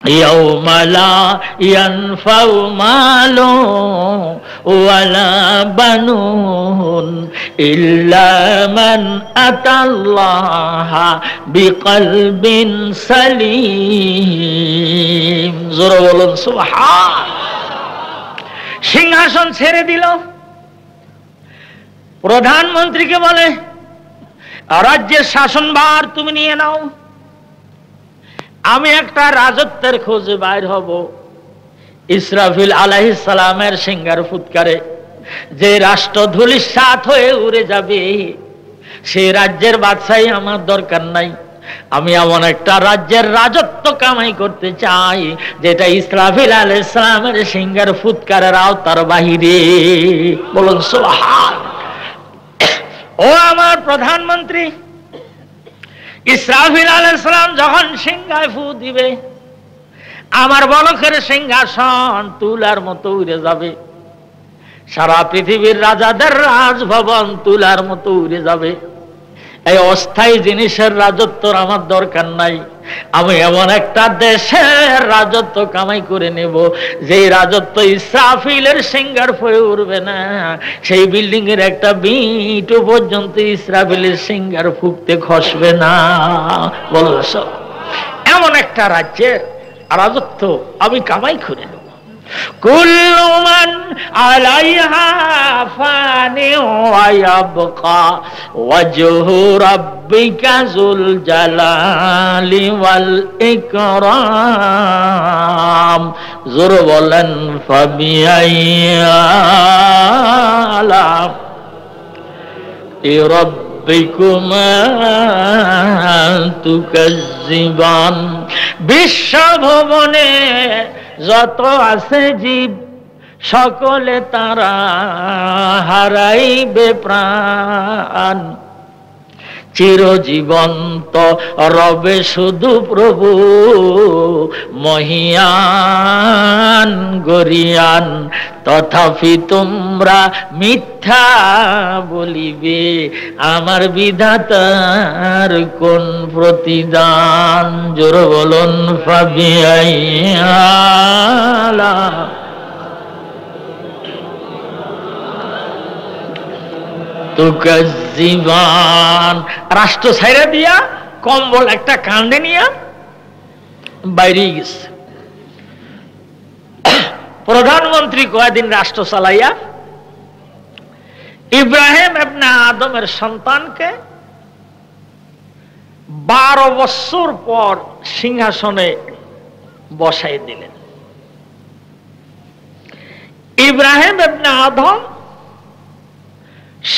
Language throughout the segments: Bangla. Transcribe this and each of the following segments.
ইয়াউমা লা ইয়ানফাউ মালু ওয়ালা বানুন ইল্লা মান আতাল্লাহা বিকলবিন সালিম। জোরে বলুন সুবহান। সিংহাসন ছেড়ে দিল, প্রধানমন্ত্রীকে বলে রাজ্যের শাসনভার তুমি নিয়ে নাও, আমি একটা রাজত্বের খোঁজে বাইর হব। ইসরাফিল আলাইহিস সালামের সিংহার ফুৎকারে যে রাষ্ট্র ধূলিসাৎ হয়ে উড়ে যাবে, সেই রাজ্যের বাদশাহী আমার দরকার নাই। আমি এমন একটা রাজ্যের রাজত্ব কামাই করতে চাই যেটা ইসরাফিল আলাইহিস সালামের সিংহার ফুৎকারের আওতার বাহিরে। বলুন সুবহান। ও আমার প্রধানমন্ত্রী, ইসরাফিল আলাইহিস সালাম যখন সিংহায় ফু দিবে, আমার বলকের সিংহাসন তুলার মতো উড়ে যাবে, সারা পৃথিবীর রাজাদের রাজভবন তুলার মতো উড়ে যাবে। এই অস্থায়ী জিনিসের রাজত্ব আমার দরকার নাই। আমি এমন একটা দেশের রাজত্ব কামাই করে নেব যে রাজত্ব ইসরাফিলের সিংহার ফয়ে উঠবে না, সেই বিল্ডিং এর একটা বিট পর্যন্ত ইসরাফিলের সিংহার ফুঁকতে খসবে না। বলছ এমন একটা রাজ্যের রাজত্ব আমি কামাই করে নেব। কুল্লু মান আলাইহা ফানি ওয়া ইয়াবকা ওয়াজহু রাব্বিকা যুল জালালি ওয়াল ইকরাম। জোরে বলেন ফাবিআইয়া রাব্বিকুমা তুকাজ্জিবান। বিশ্বভবনে যত আছে জীব সকলে তারা হারাইবে প্রাণ, চিরজীবন্ত রবে শুধু প্রভু মহিয়ান গরিয়ান। তথাপি তোমরা মিথ্যা বলিবে, আমার বিধাতার কোন প্রতিদান। জোরে বলুন ফাবিআইয়া তুকাজ্জিবান। রাষ্ট্র ছাইরা দিয়া কম্বল একটা কান্দে নিয়া বাইরে গেছে। প্রধানমন্ত্রী কয়েকদিন রাষ্ট্র চালাইয়া ইব্রাহিম ইবনে আদমের সন্তানকে 12 বছর পর সিংহাসনে বসাই দিলেন। ইব্রাহিম ইবনে আদম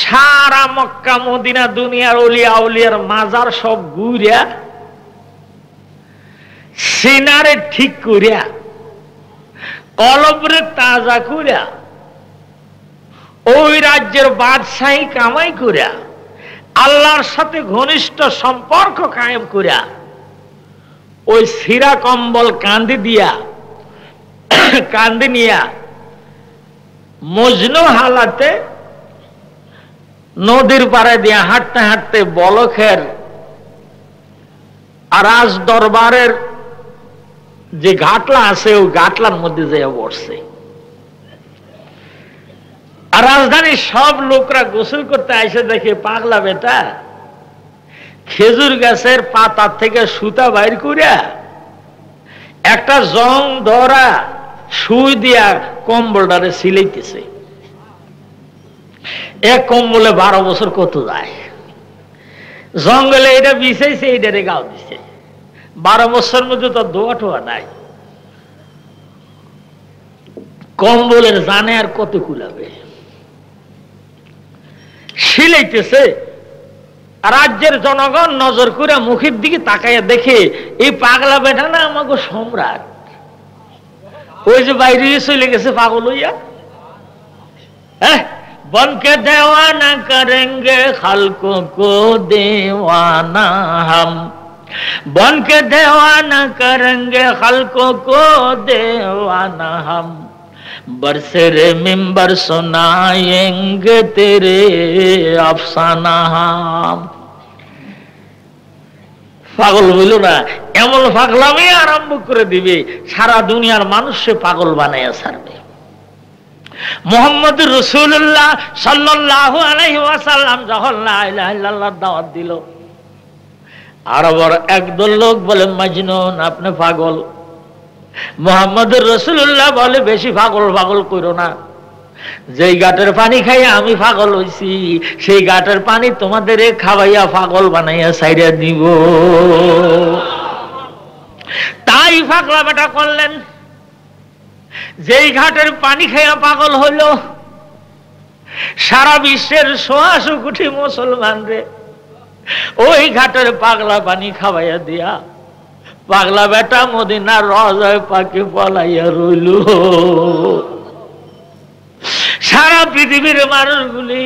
সারা মক্কা মদিনা দুনিয়ার ওলিয়া আউলিয়ার মাজার সব ঘুরিয়া সিনারে ঠিক করিয়া কলবরে তাজা করিয়া ওই রাজ্যের বাদশাহী কামাই করিয়া আল্লাহর সাথে ঘনিষ্ঠ সম্পর্ক কায়েম করিয়া ওই সিরা কম্বল কাঁদে দিয়া কাঁদে নিয়া মজনু হালাতে নদীর পাড়ে দিয়ে হাঁটতে হাঁটতে বলখের রাজ দরবারের যে ঘাটলা আছে ওই ঘাটলার মধ্যে যেয়ে বসছে। আর রাজধানীর সব লোকরা গোসল করতে এসে দেখে পাগলা বেটা খেজুর গাছের পাতার থেকে সুতা বাইর করিয়া একটা জং ধরা সুই দিয়া কম্বলটারে সিলাইতেছে। এক কম্বলে 12 বছর কত যায়, জঙ্গলে এটা বিছাইছে, এইটারে গাও দিছে। 12 বছর মধ্যে তো দোয়া টোয়া নাই, কম্বলের জানে আর কত কুলাবে। সিলাইতেছে, রাজ্যের জনগণ নজর করে মুখের দিকে তাকাইয়া দেখে এই পাগলা বেটা না আমাকে সম্রাট। ওই যে বাইরে চলে গেছে পাগল হইয়া। হ্যাঁ, बन के दीवाना करेंगे खल्कों को दीवाना हम, बन के दीवाना करेंगे खल्कों को दीवाना हम, बरसरे मिंबर सुनाएंगे तेरे अफसाना हम। পাগল বইল না, এমন পাগলামি আরম্ভ করে দিবে সারা দুনিয়ার মানুষকে পাগল বানাইয়া ছাড়বে। মুহাম্মদুর রাসূলুল্লাহ সাল্লাল্লাহু আলাইহি ওয়াসাল্লাম যখন লা ইলাহা ইল্লাল্লাহর দাওয়াত দিল, আরবের একদল লোক বলে মাজনুন, আপনি পাগল। মুহাম্মদুর রাসূলুল্লাহ বলে বেশি পাগল পাগল কইরো না, যেই গাটের পানি খাইয়া আমি পাগল হইছি সেই গাটের পানি তোমাদের খাওয়াইয়া পাগল বানাইয়া ছাইড়া দিব। তাই পাগলা বেটা করলেন, যেই ঘাটের পানি খাইয়া পাগল হইল সারা বিশ্বের ১৬০ কোটি মুসলমান রে ওই ঘাটের পাগলা পানি খাওয়াইয়া দিয়া পাগলা বেটা মদিনার রওজায় পাকে পলাইয়া রইল। সারা পৃথিবীর মানুষগুলি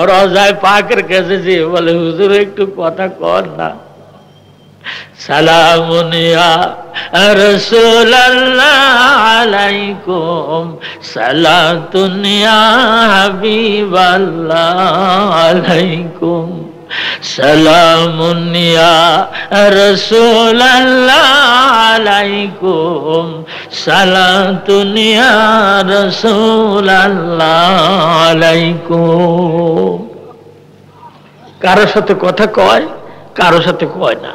রওজায় পাকের কাছে যে বলে, হুজুর একটু কথা কর না। সালামুন ইয়া রাসূলুল্লাহ আলাইকুম, সালাতুন ইয়া হাবিবাল্লাহ আলাইকুম, সালামুন ইয়া রাসূলুল্লাহ আলাইকুম, সালাতুন ইয়া রাসূলুল্লাহ আলাইকুম। কারো সাথে কথা কয়, কারো সাথে কয় না।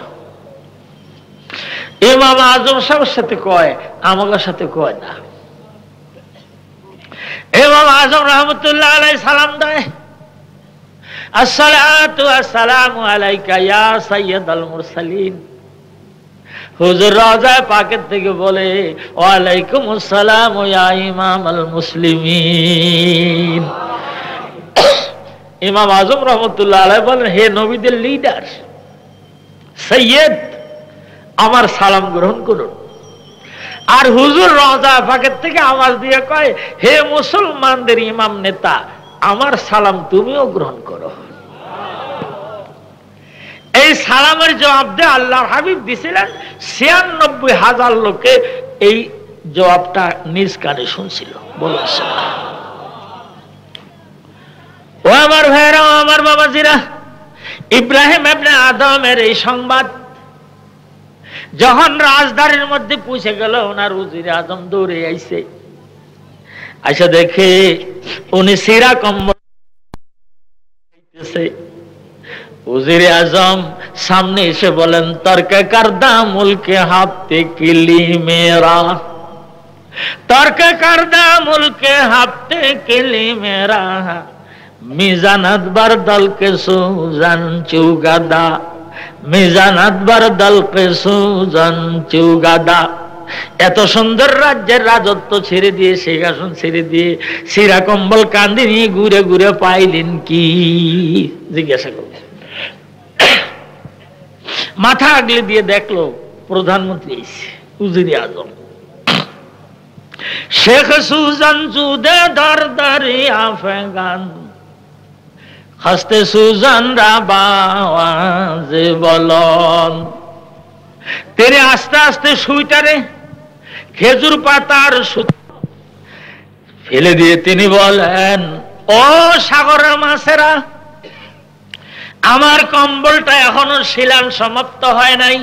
ইমাম আজম সাহেবের সাথে কয়, আমাদের সাথে কয় না। ইমাম আজম রহমতুল্লাহ আলাইহি সালাম দেয়, আসসালাতু আসসালামু আলাইকা ইয়া সাইয়্যিদাল মুরসালিন। হুজুর রওজায়ে পাকের থেকে বলে, ওয়ালাইকুম আসসালাম ইয়া ইমামাল মুসলিমিন। ইমাম আজম রহমতুল্লাহ আলাইহি বলেন, হে নবীদের লিডার সৈয়দ, আমার সালাম গ্রহণ করুন। আর হুজুর রওজায়ে পাকের থেকে আওয়াজ দিয়ে কয়, হে মুসলমানদের ইমাম নেতা, আমার সালাম তুমিও গ্রহণ করো। এই সালামের জবাব দিয়ে আল্লাহর হাবিব দিছিলেন, ৯৬,০০০ লোকে এই জবাবটা নিজ কানে শুনছিল। বলুন ও আমার ভাইরা, আমার বাবাজিরা, ইব্রাহিম ইবনে আদমের এই সংবাদ যখন রাজধানীর মধ্যে পৌঁছে গেল, ওনার উজির আজম দৌড়ে আইছে, আইসা দেখে উনি সিরা কম্বল। উজির আজম সামনে এসে বলেন, তর্কে কারদা মুলকে হাফতে কিলি মেরা, তর্কে কারদা মুলকে হাফতে কিলি মেরা, মিজানাত বারদাল কে সুজান চুগাদা, মিজানাত বারদাল কে সুজান চুগাদা। এত সুন্দর রাজ্যের রাজত্ব ছেড়ে দিয়ে, সিংহাসন ছেড়ে দিয়ে সিরা কম্বল কাঁধে নিয়ে ঘুরে ঘুরে পাইলেন কি? জিজ্ঞাসা করল। মাথা আগলে দিয়ে দেখলো প্রধানমন্ত্রী উজিরে আজম। শেখ সুজান চুদে দরদারি আফগান, হাসতে সুজান রাবাওয়াজে বলন। তেরে আস্তে আস্তে সুইটারে খেজুর পাতার ফেলে দিয়ে তিনি বলেন, ও সাগরের মাছেরা, আমার কম্বলটা এখনো শিলান সমাপ্ত হয় নাই,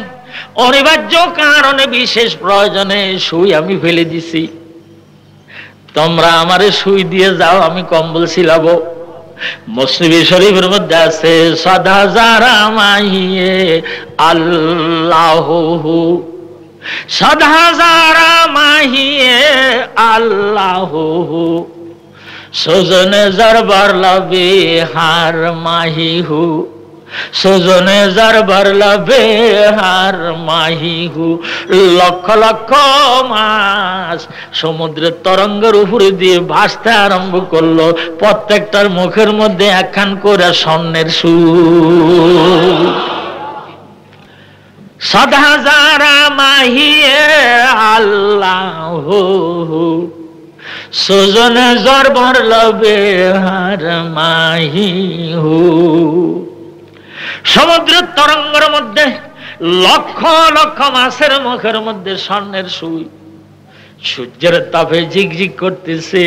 অনিবার্য কারণে বিশেষ প্রয়োজনে সুই আমি ফেলে দিছি, তোমরা আমারে সুই দিয়ে যাও, আমি কম্বল ছিলাবো। মুসলিম শরীফের মধ্যে আছে, সদা যারা মাহিয়ে আল্লাহু, সদা যারা মাহিয়ে আল্লাহু, সুজনে জরবার লবে হার মাহিহু, সুজনে জরবার লবে হার মাহিহু। লক্ষ লক্ষ মাছ সমুদ্রের তরঙ্গের উপরে দিয়ে ভাসতে আরম্ভ করলো, প্রত্যেকটার মুখের মধ্যে একখান করে স্বর্ণের সুর। সদা যারা মাহিয়ে আল্লাহু, সুজনে জরবার লবে হার মাহিহু। সমুদ্রের তরঙ্গের মধ্যে লক্ষ লক্ষ মাছের মুখের মধ্যে স্বর্ণের সুই, সূর্যের তাপে ঝিকঝিক করতেছে।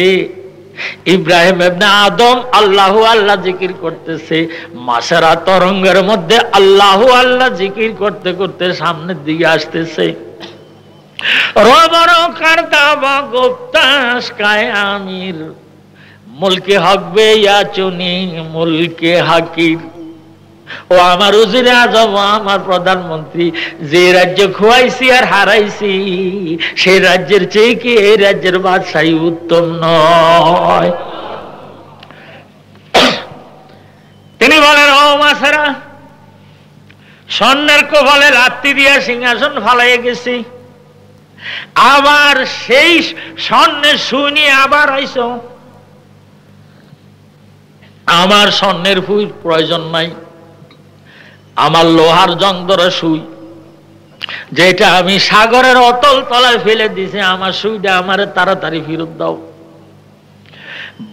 ইব্রাহিম ইবনে আদম আল্লাহু আল্লাহ জিকির করতেছে, মাসেরা তরঙ্গের মধ্যে আল্লাহু আল্লাহ জিকির করতে করতে সামনের দিকে আসতেছে। রবর কারদাবা গুপ্তাস কায়ামির মুলকে হকবে ইয়াচুনি মুলকে হাকির। ও আমার উজিরে আজম, আমার প্রধানমন্ত্রী, যে রাজ্য খোয়াইছি আর হারাইছি সেই রাজ্যের চেয়ে কি এই রাজ্যের বাদশাহী উত্তম নয়? তিনি বলেন, ও মাসেরা, স্বর্ণের কপালে লাত্তি দিয়া সিংহাসন ফালাইয়া গেছি, আবার সেই স্বর্ণের সুই নিয়ে আবার আইস। আমার স্বর্ণের ফুই প্রয়োজন নাই, আমার লোহার জংদরে সুই, যেটা আমি সাগরের অতল তলায় ফেলে দিছি, আমার সুইটা আমার তাড়াতাড়ি ফেরত দাও।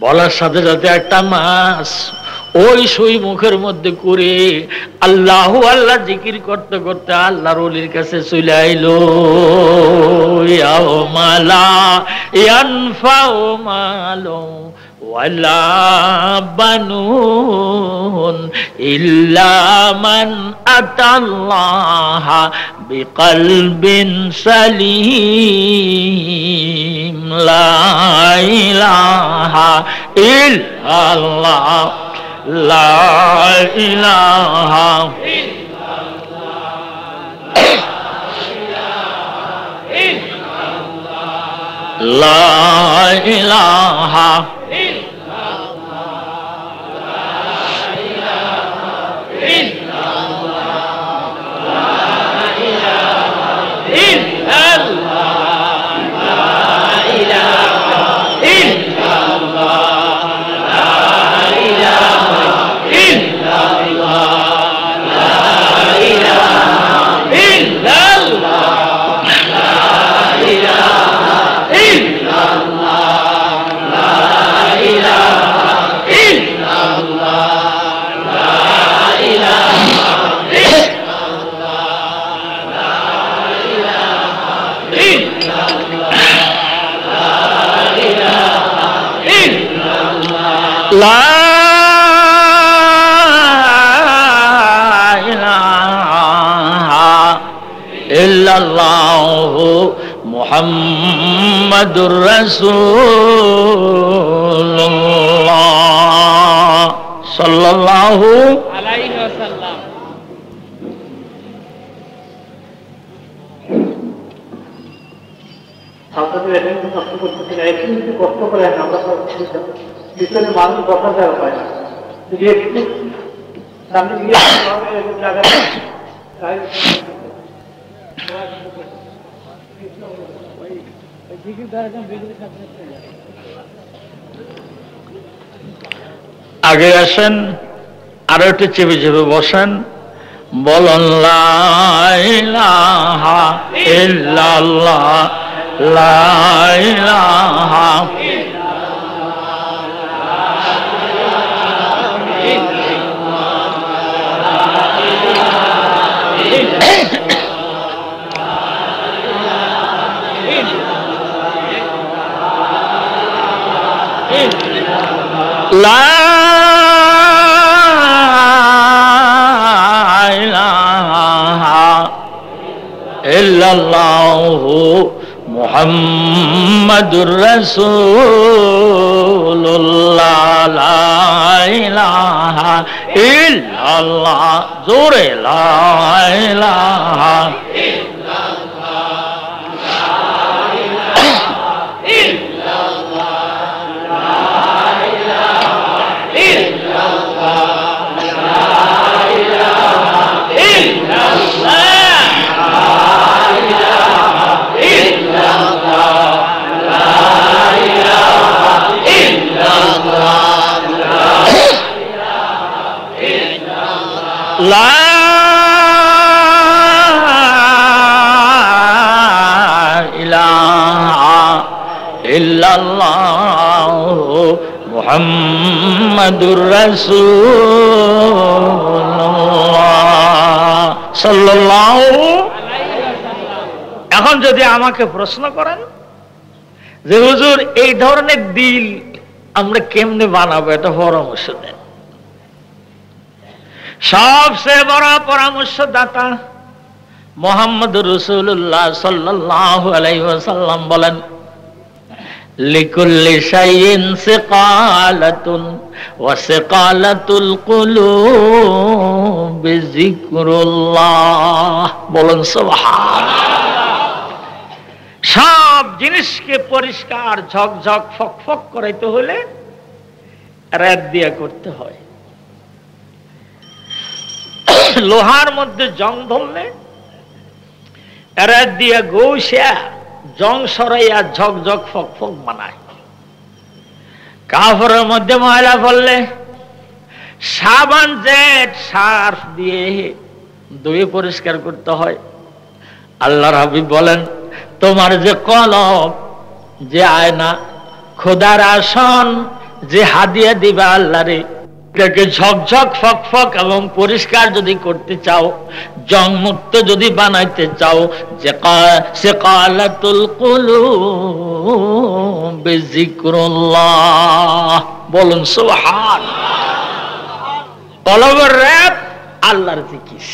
বলার সাথে সাথে একটা মাছ ওই সুই মুখের মধ্যে করে আল্লাহু আল্লাহ জিকির করতে করতে আল্লাহর ওলির কাছে চলে আইলো। ইয়াউমালা ইয়ানফাউ মালু ওয়ালা বানুন ইল্লা মান আতাল্লাহা বিকলবিন সালিম। লা ইলাহা ইল্লাল্লাহ, লা ইলাহা ইল্লাল্লাহ, লা ইলাহা মুহাম্মাদুর রাসূলুল্লাহ সাল্লাল্লাহু আলাইহি ওয়াসাল্লাম। ছাত্রদের এটা কিন্তু কষ্ট করতেছে না, একটু যদি কষ্ট করে আমরা পিছনে মানুষ বসার জায়গা পাই না, যদি একটু সামনে গিয়ে জায়গা আগে আসেন, আরো একটু চেপে চেপে বসেন, বলুন লা ইলাহা ইল্লাল্লাহ, লা ইলাহা লা ইলাহা ইল্লাল্লাহু মুহাম্মাদুর রাসূলুল্লাহ। লা ইলাহা ইল্লাল্লাহ, জোরে লা ইলাহা লা ইলাহা ইল্লাল্লাহু মুহাম্মাদুর রাসূলুল্লাহ সাল্লাল্লাহু আলাইহি ওয়াসাল্লাম। এখন যদি আমাকে প্রশ্ন করেন যে হুজুর এই ধরনের দিল আমরা কেমনে বানাবো এটা পরামর্শ দেন। সবচেয়ে বড় পরামর্শদাতা মুহাম্মদ রাসূলুল্লাহ সাল্লাল্লাহু আলাইহি ওয়াসাল্লাম বলেন, লিকুল্লি শাইইন সিকালাতুন ওয়া সিকালাতুল কুলুবি যিকরুল্লাহ। বলেন সুবহানাল্লাহ। সব জিনিসকে পরিষ্কার ঝকঝক ফকফক করাইতে হলে রাত দিয়া করতে হয়। লোহার মধ্যে জং ধরলে রাত দিয়া গৌসিয়া জং সরাইয়া ঝকঝক ফকফক বানায়। কাপড়ের মধ্যে ময়লা পড়লে সাবান জেট সার্ফ দিয়ে ধুয়ে পরিষ্কার করতে হয়। আল্লাহর হাবিব বলেন, তোমার যে কলব, যে আয়না, খোদার আসন, যে হাদিয়া দিবা আল্লাহরে, এটাকে ঝকঝক ফকফক এবং পরিষ্কার যদি করতে চাও, জং মুক্ত যদি বানাইতে চাও, যে সিকালাতুল কুলুবি যিকরুল্লাহ। বলুন সুবহানাল্লাহ। কলবের রাত আল্লাহর জিকির।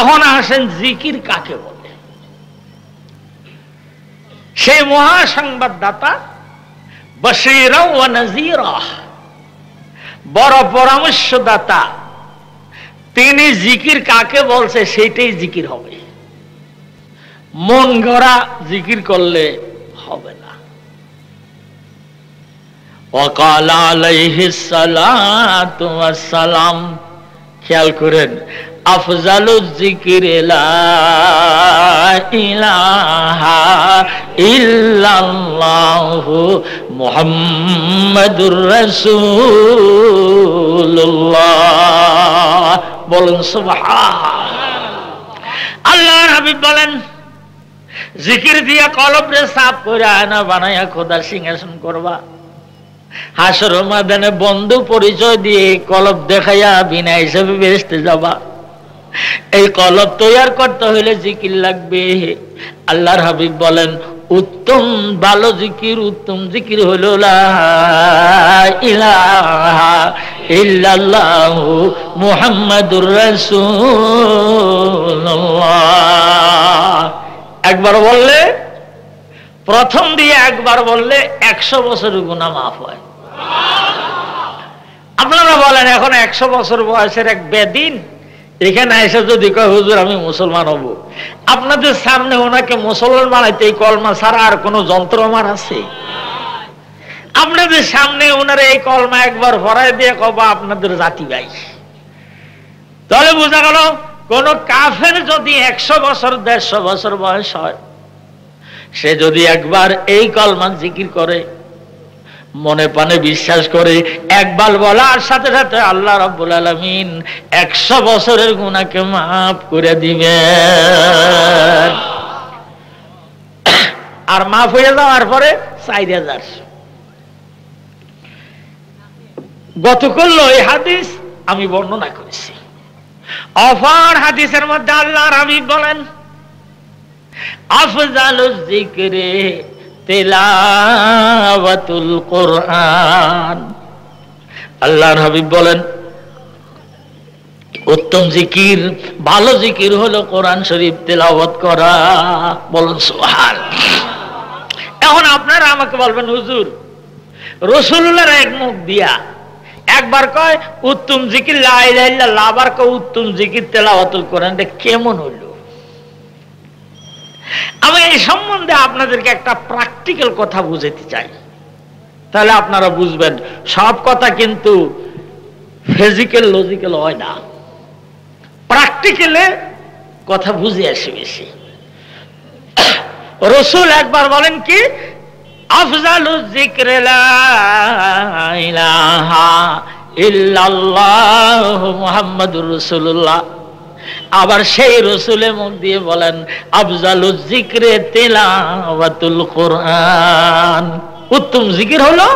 এখন আসেন জিকির কাকে বলে। সেই মহা সংবাদদাতা, বাশীরা ওয়া নাযীরা, বড় পরামর্শদাতা, তিনি জিকির কাকে বলছে সেটাই জিকির হবে। মন গড়া জিকির করলে হবে না। ওয়াকাল আলাইহিস সালাতু ওয়াস সালাম, খেয়াল করেন, আফজালুজ যিকরি লা ইলাহা ইল্লাল্লাহু মুহাম্মাদুর রাসূলুল্লাহ। বলুন সুবহানাল্লাহ। আল্লাহর হাবিব বলেন, জিকির দিয়া কলবরে সাফ করে আয়না বানাইয়া খোদার সিংহাসন করবা। হাসর ময়দানে বন্ধু পরিচয় দিয়ে কলব দেখাইয়া বিনা হিসেবে বেহেশতে যাবা। এই কলব তৈয়ার করতে হইলে জিকির লাগবে। আল্লাহর হাবিব বলেন, উত্তম ভালো জিকির, উত্তম জিকির হইল লা ইলাহা ইল্লাল্লাহু মুহাম্মাদুর রাসূলুল্লাহ। একবার বললে, প্রথম দিয়ে একবার বললে 100 বছরের গুনাহ মাফ হয়। আপনারা বলেন, এখন 100 বছর বয়সের এক বেদিন এখানে এসে যদি কয় হুজুর আমি মুসলমান হব, আপনাদের সামনে ওনাকে মুসলমান বানাইতে এই কলমা ছাড়া আর কোন যন্ত্র আমার আছে? আপনাদের সামনে ওনার এই কলমা একবার ভরাই দিয়ে কবা আপনাদের জাতি ভাই। তাহলে বোঝা গেল, কোন কাফের যদি 100 বছর 150 বছর বয়স হয়, সে যদি একবার এই কলমা জিকির করে, মনে প্রাণে বিশ্বাস করে, একবার বলার সাথে সাথে আল্লাহ রাব্বুল আলামিন 100 বছরের গুনাহকে মাফ করে দিবেন। আর মাফ হয়ে যাওয়ার পরে 4000। গতকাল এই হাদিস আমি বর্ণনা করেছি। অপর হাদিসের মধ্যে আল্লাহর হাবিব বলেন, আফজালুজ যিকরি তিলাওয়াতুল কোরআন। আল্লাহর হাবিব বলেন, উত্তম জিকির, ভালো জিকির হলো কোরআন শরীফ তেলাওয়াত করা। বলুন সুবহানাল্লাহ। এখন আপনারা আমাকে বলবেন, হুজুর রাসূলুল্লাহর এক মুখ দিয়া একবার কয় উত্তম জিকির লা ইলাহা ইল্লাল্লাহ, আবার কয় উত্তম জিকির তেলাওয়াতুল কোরআন, এটা কেমন হইল? আমি এই সম্বন্ধে আপনাদেরকে একটা প্র্যাকটিক্যাল কথা বুঝাতে চাই, তাহলে আপনারা বুঝবেন। সব কথা কিন্তু ফিজিক্যাল লজিক্যাল হয় না, প্র্যাকটিক্যালে কথা বুঝে আসে বেশি। রাসূল একবার বলেন কি, আফজালুজ যিকরি লা ইলাহা ইল্লাল্লাহু মুহাম্মাদুর রাসূলুল্লাহ। আবার সেই রাসূলের মুখ দিয়ে বলেন, আফজালুজ যিকরি তিলাওয়াতুল কোরআন। উত্তম জিকির হলো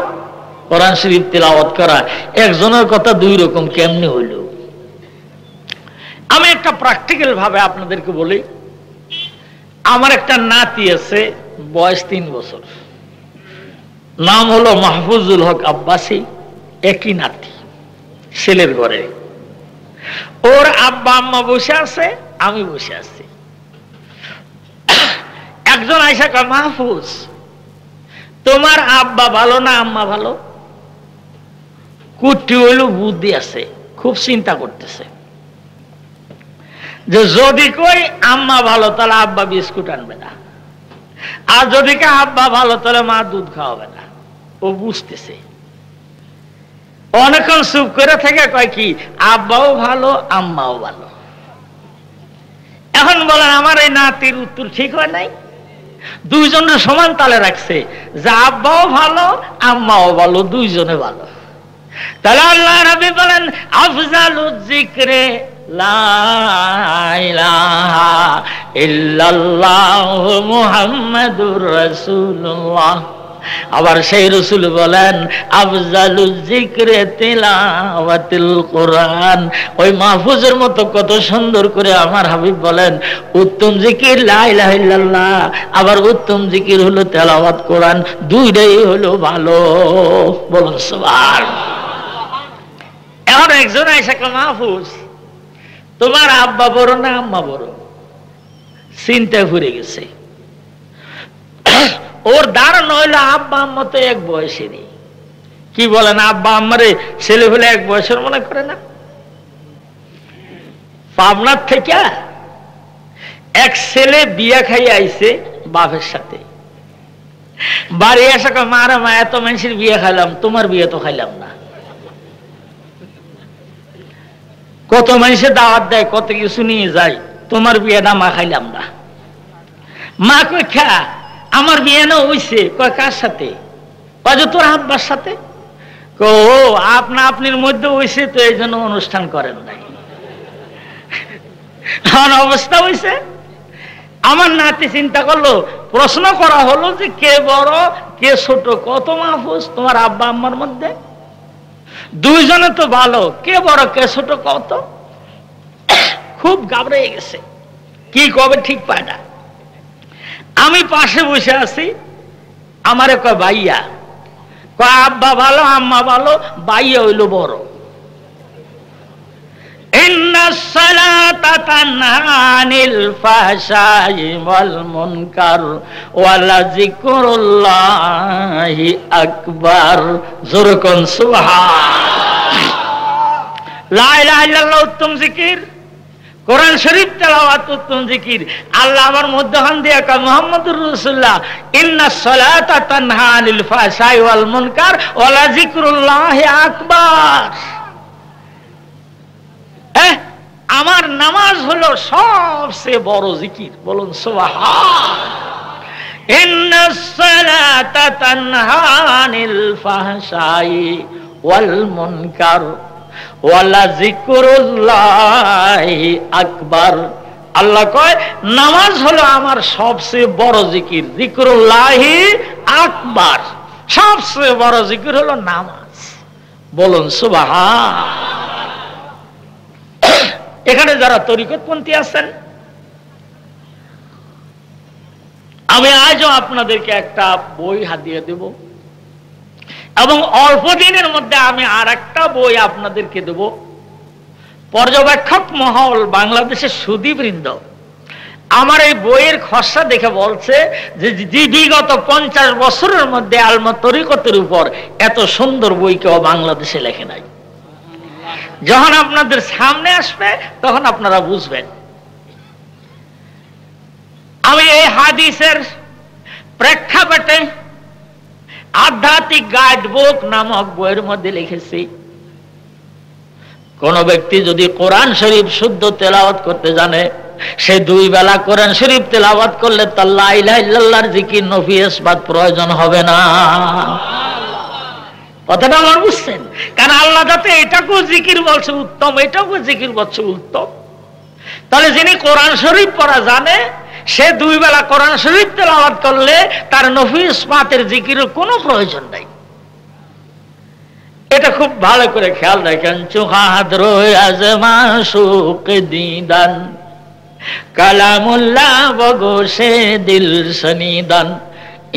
কোরআন শরীফ তেলাওয়াত করা। একজনের কথা দুই রকম কেমনে হইল? আমি একটা প্র্যাকটিক্যাল ভাবে আপনাদেরকে বলি। আমার একটা নাতি আছে, বয়স 3 বছর। নাম হলো মাহফুজুল হক আব্বাসী, একই নাতি, ছেলের ঘরে। ওর আব্বা আম্মা বসে আছে, আমি বসে আছি। একজন আইসা কয়, মাহফুজ তোমার আব্বা ভালো না আম্মা ভালো? কুটি হইল বুদ্ধি আছে, খুব চিন্তা করতেছে যে যদি কই আম্মা ভালো তাহলে আব্বা বিস্কুট আনবে না, আর যদি কে আব্বা ভালো তাহলে মা দুধ খাওয়াবে না। ও বুঝতেছে। অনেকক্ষণ চুপ করে থেকে কয় কি আব্বাও ভালো আম্মাও ভালো। এখন বলেন আমার এই নাতির উত্তর ঠিক হয় নাই? দুইজনের সমান তালে রাখছে যে আব্বাও ভালো আম্মাও ভালো, দুইজনে ভালো। তাহলে আল্লাহ রাব্বি বলেন আফজালুজ যিকরে লা ইলাহা ইল্লাল্লাহু মুহাম্মাদুর রাসূলুল্লাহ। আবার সেই রাসূল বলেন আফজালুজ যিকরে তিলাওয়াতুল কোরআন। ওই মাহফুজের মতো কত সুন্দর করে আমার হাবিব বলেন উত্তম জিকির লা ইলাহা ইল্লাল্লাহ, আবার উত্তম জিকির হলো তেলাওয়াত কোরআন, দুইটাই হলো ভালো। বলুন সুবহানাল্লাহ। এখন একজন আইসা কয়, মাহফুজ তোমার আব্বা বড় না আম্মা বড়? চিন্তা ঘুরে গেছে। ওর ধারণা হইলো আব্বা আম্মা তো এক বয়সেরই। কি বলেন, আব্বা আম্মারে ছেলে হলে এক বয়সের মনে করে না? পাবনার থেকে এক ছেলে বিয়া খাইয়ে আইছে বাপের সাথে, বাড়ি এসে কয়, মারা মা এত মানুষের বিয়ে খাইলাম, তোমার বিয়ে তো খাইলাম না। কত মানুষের দাওয়াত দেয়, কত কিছু নিয়ে যায়, তোমার বিয়েটা মা খাইলাম না। মা কই খা আমার বিয়ে না হইছে। কয় কার সাথে? কয় যে তোর আব্বার সাথে। ও আপনা আপনির মধ্যে হইছে তো এই জন্য অনুষ্ঠান করেন নাই। আমার অবস্থা হইছে। আমার নাতি চিন্তা করলো, প্রশ্ন করা হলো যে কে বড় কে ছোট, কত মাহফুজ তোমার আব্বা আম্মার মধ্যে? দুইজনে তো ভালো, কে বড় কে ছোট কত? খুব ঘাবড়ে গেছে, কি কবে ঠিক পায় না। আমি পাশে বসে আছি, আমারে কয় ভাইয়া, কয় আব্বা ভালো আম্মা ভালো, ভাইয়া হইল বড়। ইন্নাস সালাতা তানহা আনিল ফাহশাই ওয়াল মুনকার ওয়ালা যিকরুল্লাহি আকবার। জোরে কোন সুবহান। লা ইলাহা ইল্লাল্লাহ উত্তম জিকির, কোরআন শরীফ তেলাওয়াত উত্তম জিকির। আল্লাহ আমার মধ্যখান দিয়ে কয় মুহাম্মদুর রাসূলুল্লাহ ইন্নাস সালাতা তানহা আনিল ফাহশাই ওয়াল মুনকার ওয়ালা যিকরুল্লাহি আকবার। আমার নামাজ হলো সবচেয়ে বড় জিকির। বলুন সুবহান। ইন্নাস সালাতা তানহা আনিল ফাহশাই ওয়াল মুনকার ওয়ালা যিকরুল্লাহি আকবার। আল্লাহ কয় নামাজ হলো আমার সবচেয়ে বড় জিকির, যিকরুল্লাহি আকবার। সবচেয়ে বড় জিকির হলো নামাজ। বলুন সুবহান। এখানে যারা তরিকতপন্থী আছেন, আমি আজও আপনাদেরকে একটা বই হাদিয়া দেব এবং অল্প দিনের মধ্যে আমি আর একটা বই আপনাদেরকে দেব। পর্যবেক্ষক মহল, বাংলাদেশের সুধীবৃন্দ আমার এই বইয়ের খসড়া দেখে বলছে যে বিগত 50 বছরের মধ্যে আলমা তরিকতের উপর এত সুন্দর বই কেউ বাংলাদেশে লেখে নাই। যখন আপনাদের সামনে আসবে তখন আপনারা বুঝবেন। আমি এই হাদিসের প্রেক্ষাপটে আধ্যাত্মিক গাইড বুক নামক বইয়ের মধ্যে লিখেছি, কোন ব্যক্তি যদি কোরআন শরীফ শুদ্ধ তেলাওয়াত করতে জানে, সে 2 বেলা কোরআন শরীফ তেলাওয়াত করলে তার লা ইলাহা ইল্লাল্লাহর জিকির নফি ইসবাত প্রয়োজন হবে না। কথাটা আমার বুঝছেন? কারণ আল্লাহ যাতে এটাকেও জিকির বলছে উত্তম, এটাকেও জিকির বলছে উত্তম। তাহলে যিনি কোরআন শরীফ পড়া জানে, সে 2 বেলা কোরআন শরীফ তেলাওয়াত করলে তার নফি ইসবাতের জিকিরের কোনো প্রয়োজন নাই। এটা খুব ভালো করে খেয়াল রাখেন। চুহাদ রোয় আজমা সুক দিদান কালামুল্লাহ বগোশে দিল সনিদান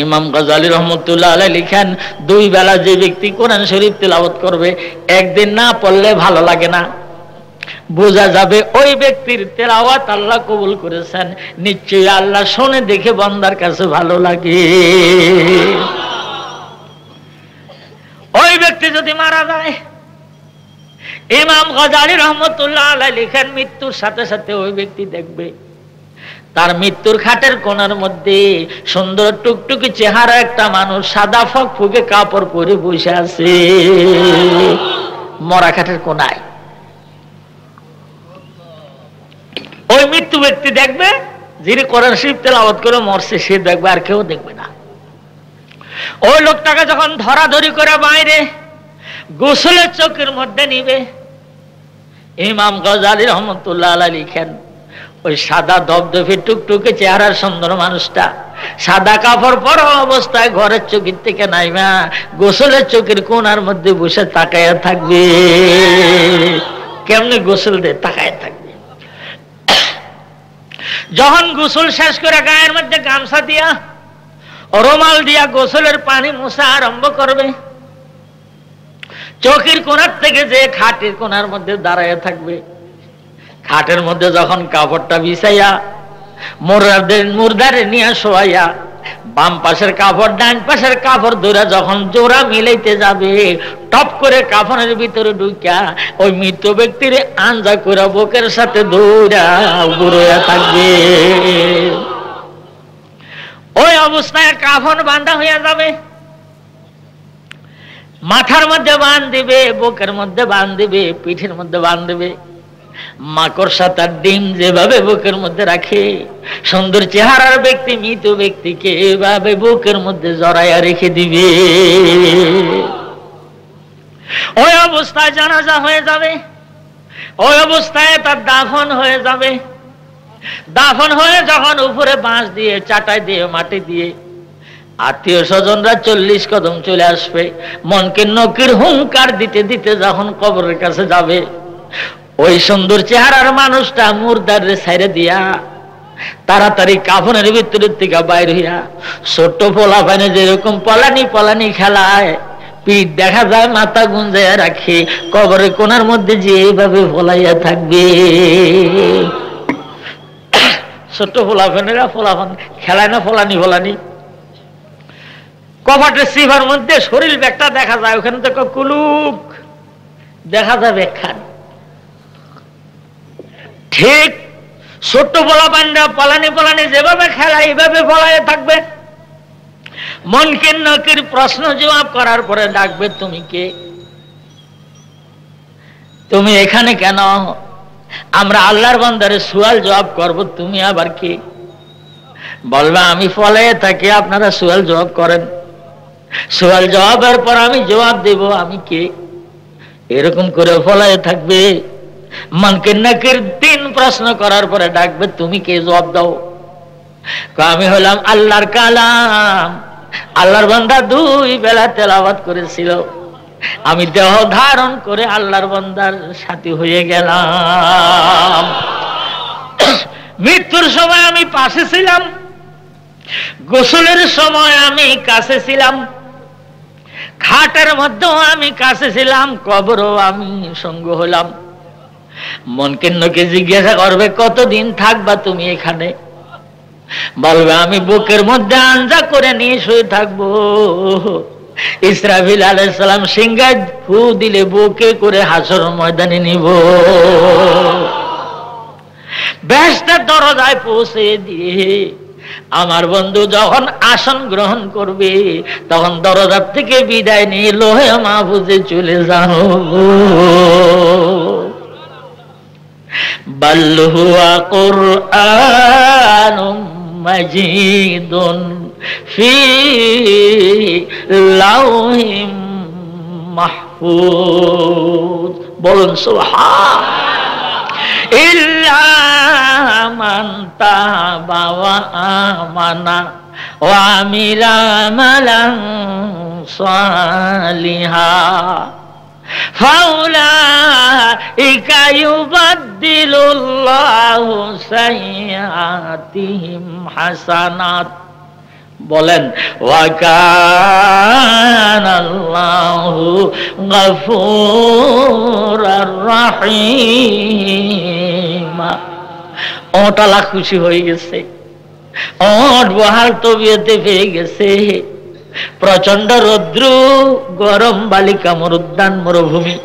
ইমাম গাজ্জালী রহমতুল্লাহ আলাইহি লিখেন, 2 বেলা যে ব্যক্তি কোরআন শরীফ তেলাওয়াত করবে, একদিন না পড়লে ভালো লাগে না, বোঝা যাবে ওই ব্যক্তির তেলাওয়াত আল্লাহ কবুল করেছেন। নিশ্চয়ই আল্লাহ শুনে দেখে বান্দার কাছে ভালো লাগে। ওই ব্যক্তি যদি মারা যায়, ইমাম গাজ্জালী রহমতুল্লাহ আলাইহি লিখেন, মৃত্যুর সাথে সাথে ওই ব্যক্তি দেখবে তার মৃত্যুর খাটের কোণার মধ্যে সুন্দর টুকটুকি চেহারা একটা মানুষ সাদা ফকফকে কাপড় পরে বসে আছে মরা খাটের কোণায়। ওই মৃত্যু ব্যক্তি দেখবে, যিনি কোরআন শরীফ তেলাওয়াত করে মরছে সে দেখবে, আর কেউ দেখবে না। ওই লোকটাকে যখন ধরাধরি করে বাইরে গোসলের চোখের মধ্যে নিবে, ইমাম গাজ্জালী রহমতুল্লাহ আলাইহি লিখেন, ওই সাদা ধবধবে টুকটুকে চেহারার সুন্দর মানুষটা সাদা কাপড় পরা অবস্থায় ঘরের চোখের থেকে নাইমা গোসলের চোখের কোণার মধ্যে বসে তাকায়া থাকবে। কেমনে গোসল দে তাকায়া থাকবে। যখন গোসল শেষ করে গায়ের মধ্যে গামছা দিয়া রুমাল দিয়া গোসলের পানি মোছা আরম্ভ করবে, চোখের কোণার থেকে যে খাটের কোণার মধ্যে দাঁড়ায় থাকবে, খাটের মধ্যে যখন কাপড়টা বিছাইয়া মুর্দারে নিয়ে শোয়াইয়া বাম পাশের কাপড় ডান পাশের কাপড় ধরে যখন জোড়া মিলাইতে যাবে, টপ করে কাফনের ভিতরে ঢুকিয়া ওই মৃত ব্যক্তির আঞ্জা করে বুকের সাথে দৌড়া বুড়োয়া থাকবে। ওই অবস্থায় কাফন বাঁধা হইয়া যাবে, মাথার মধ্যে বাঁধ দিবে, বুকের মধ্যে বাঁধ দিবে, পিঠের মধ্যে বাঁধ দিবে। মাকড়সা তার ডিম যেভাবে বুকের মধ্যে রাখে, সুন্দর চেহারার ব্যক্তি মৃত ব্যক্তিকে এভাবে বুকের মধ্যে জড়াইয়া রেখে দিবে। ওই অবস্থায় জানাজা হয়ে যাবে, ওই অবস্থায় তার দাফন হয়ে যাবে। দাফন হয়ে যখন উপরে বাঁশ দিয়ে চাটাই দিয়ে মাটি দিয়ে আত্মীয় স্বজনরা 40 কদম চলে আসবে, মনকে নকির হুঙ্কার দিতে দিতে যখন কবরের কাছে যাবে, ওই সুন্দর চেহারার মানুষটা মুর্দারে ছাইরে দিয়া তাড়াতাড়ি কাফনের ভিতরের থেকে বাইর হইয়া ছোট্ট পোলা পানে যেরকম পলানি পলানি খেলায় পিঠ দেখা যায় মাথা গুঞ্জাইয়া রাখে, কবরের কোণার মধ্যে যে এইভাবে ফলাইয়া থাকবে। ছোট্ট ফোলাফানেরা ফোলাফান খেলায় না ফলানি ফলানি, কপাটের সিভার মধ্যে শরীর ব্যাগটা দেখা যায়, ওখানে তো কুলুক দেখা যায় ব্যাখ্যান। ঠিক ছোট্ট পোলাপানরা পলানি পলানি যেভাবে খেলায় এইভাবে ফলাইয়া থাকবে। মনকে নকির প্রশ্ন জবাব করার পরে ডাকবে, তুমি কে? তুমি এখানে কেন? আমরা আল্লাহর বান্দারে সুয়াল জবাব করব, তুমি আবার কে? বলবে আমি ফলাইয়া থাকি, আপনারা সুয়াল জবাব করেন। সুয়াল জবাবের পর আমি জবাব দেব আমি কে। এরকম করে ফলাইয়া থাকবে। মনকে নকির 3 প্রশ্ন করার পরে ডাকবে, তুমি কে? জবাব দাও। আমি হলাম আল্লাহর কালাম, আল্লাহর বান্দা 2 বেলা তেলাওয়াত করেছিল, আমি দেহ ধারণ করে আল্লাহর বান্দার সাথী হয়ে গেলাম। মৃত্যুর সময় আমি পাশে ছিলাম, গোসলের সময় আমি কাছে ছিলাম, খাটের মধ্যেও আমি কাছে ছিলাম, কবরও আমি সঙ্গ হলাম। মনকে নকে জিজ্ঞাসা করবে, কতদিন থাকবা তুমি এখানে? বলবে আমি বুকের মধ্যে আঞ্জা করে নিয়ে শুয়ে থাকবো। ইসরাফিল আলাইহিস সালাম সিংহায় ফু দিলে বুকে করে হাসর ময়দানে নিব। বেহেশতের দরজায় পৌঁছে দিয়ে আমার বন্ধু যখন আসন গ্রহণ করবে, তখন দরজার থেকে বিদায় নিয়ে লোহে মাহফুজে চলে যাও। বাল হুয়া কুরআনুম মাজিদুন ফি লাওহিম মাহফুজ। বলুন সুবহান। ইল্লা মান তাবা ওয়া আমানা ওয়া আমিলা আমালান সালিহা ফাউলাইকা ইউবাদদিলুল্লাহু সাইয়্যাতিহিম হাসানাত বলেন ওয়া কানাল্লাহু গফুরার রহিম। ওটালা খুশি হয়ে গেছে, ওট বহাল তবিয়তে পেয়ে গেছে। প্রচন্ড রৌদ্র, গরম বালিকা মরুদ্যান মরুভূমি,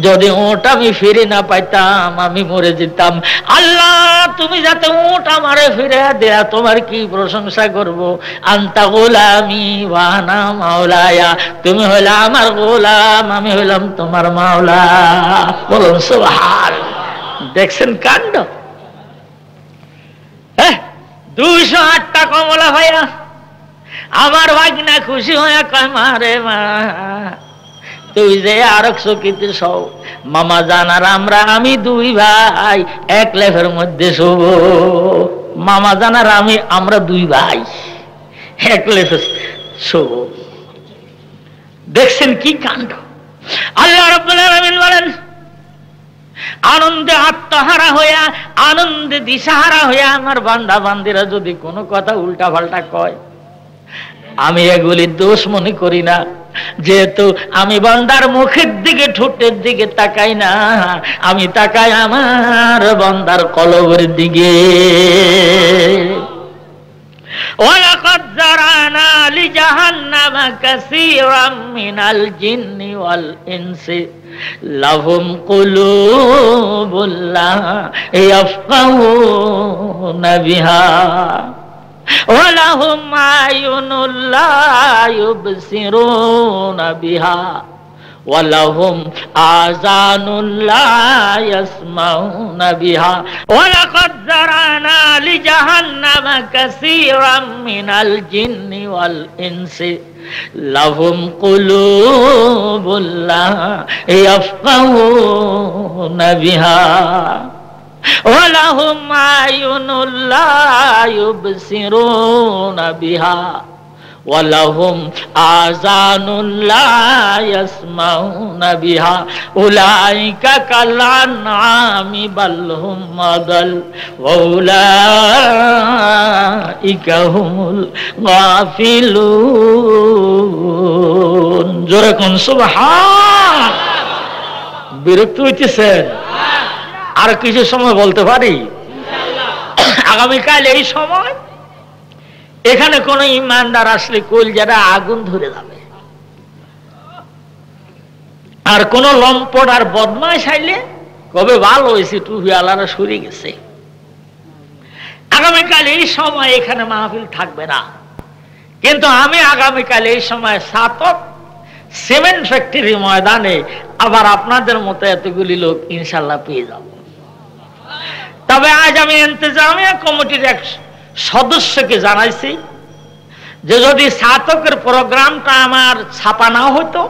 যদি ওট আমি ফিরে না পাইতাম আমি মরে যেতাম। আল্লাহ তুমি যাতে ওট আমারে ফিরে দেয়া, তোমার কি প্রশংসা করব। আনতা গোলামি ওয়ানা মাওলায়া, তুমি হইলা আমার গোলাম, আমি হইলাম তোমার মাওলা। বলুন সুবহানাল্লাহ। দেখছেন কাণ্ড। 208টা কমলা ভাইয়া আমার ভাগনা খুশি হয়ে কয় মারে মা তুই যে আরক চকিতে সব মামা জানার আমি 2 ভাই এক লেফের মধ্যে শোব। মামা জানার আমরা 2 ভাই এক লেফে শোব। দেখছেন কি কাণ্ড। আল্লাহ রাব্বুল আলামিন বলেন আনন্দে আত্মহারা হইয়া, আনন্দে দিশাহারা হইয়া আমার বান্দা বান্দিরা যদি কোনো কথা উল্টা পাল্টা কয়, আমি এগুলি দোষ মনে করি না, যেহেতু আমি বান্দার মুখের দিকে ঠোঁটের দিকে তাকাই না, আমি তাকাই আমার বান্দার কলবের দিকে। ওয়ালাকাদ যারানা লিজাহান্নামা কাসীরাম মিনাল জিন্নি ওয়াল ইনসি লাহুম কুলুবুল লা ইয়াফকাহুনা বিহা ওয়ালাহুম আয়ুনুল লা ইউবসিরুনা বিহা ওয়ালাহুম আযানুল লা ইয়াসমাউনা বিহা ওয়ালাকাদ যারানা লিজাহান্নামা কাসীরাম মিনাল জিন্নি ওয়াল ইনসি লাহুম কুলুবুল লা ইয়াফকাহুনা বিহা ওয়ালাহুম আয়ুনুল লা ইউবসিরুনা বিহা ওয়ালাহুম আযানুল লা ইয়াসমাউনা বিহা উলাইকা কাল আনআমি বাল হুম আদাল ওয়া উলাইকা হুমুল গাফিলুন। জোরে কোন সুবহান। বিরক্ত হইতেছেন? আর কিছু সময় বলতে পারি? আগামীকাল এই সময় এখানে কোন ইমানদার আসলে কলজাটা আগুন ধরে যাবে, আর কোন লম্পট আর বদমাশ আইলে কবে ভালো হয়েছে টুপিওয়ালারা সরে গেছে। আগামীকাল এই সময় এখানে মাহফিল থাকবে না, কিন্তু আমি আগামীকাল এই সময় সাতক সিমেন্ট ফ্যাক্টরি ময়দানে আবার আপনাদের মতো এতগুলি লোক ইনশাল্লাহ পেয়ে যাব। তবে আজ আমি ইন্তেজামিয়া কমিটির এক সদস্যকে জানাইছি যে যদি সাতকের প্রোগ্রামটা আমার ছাপা না হতো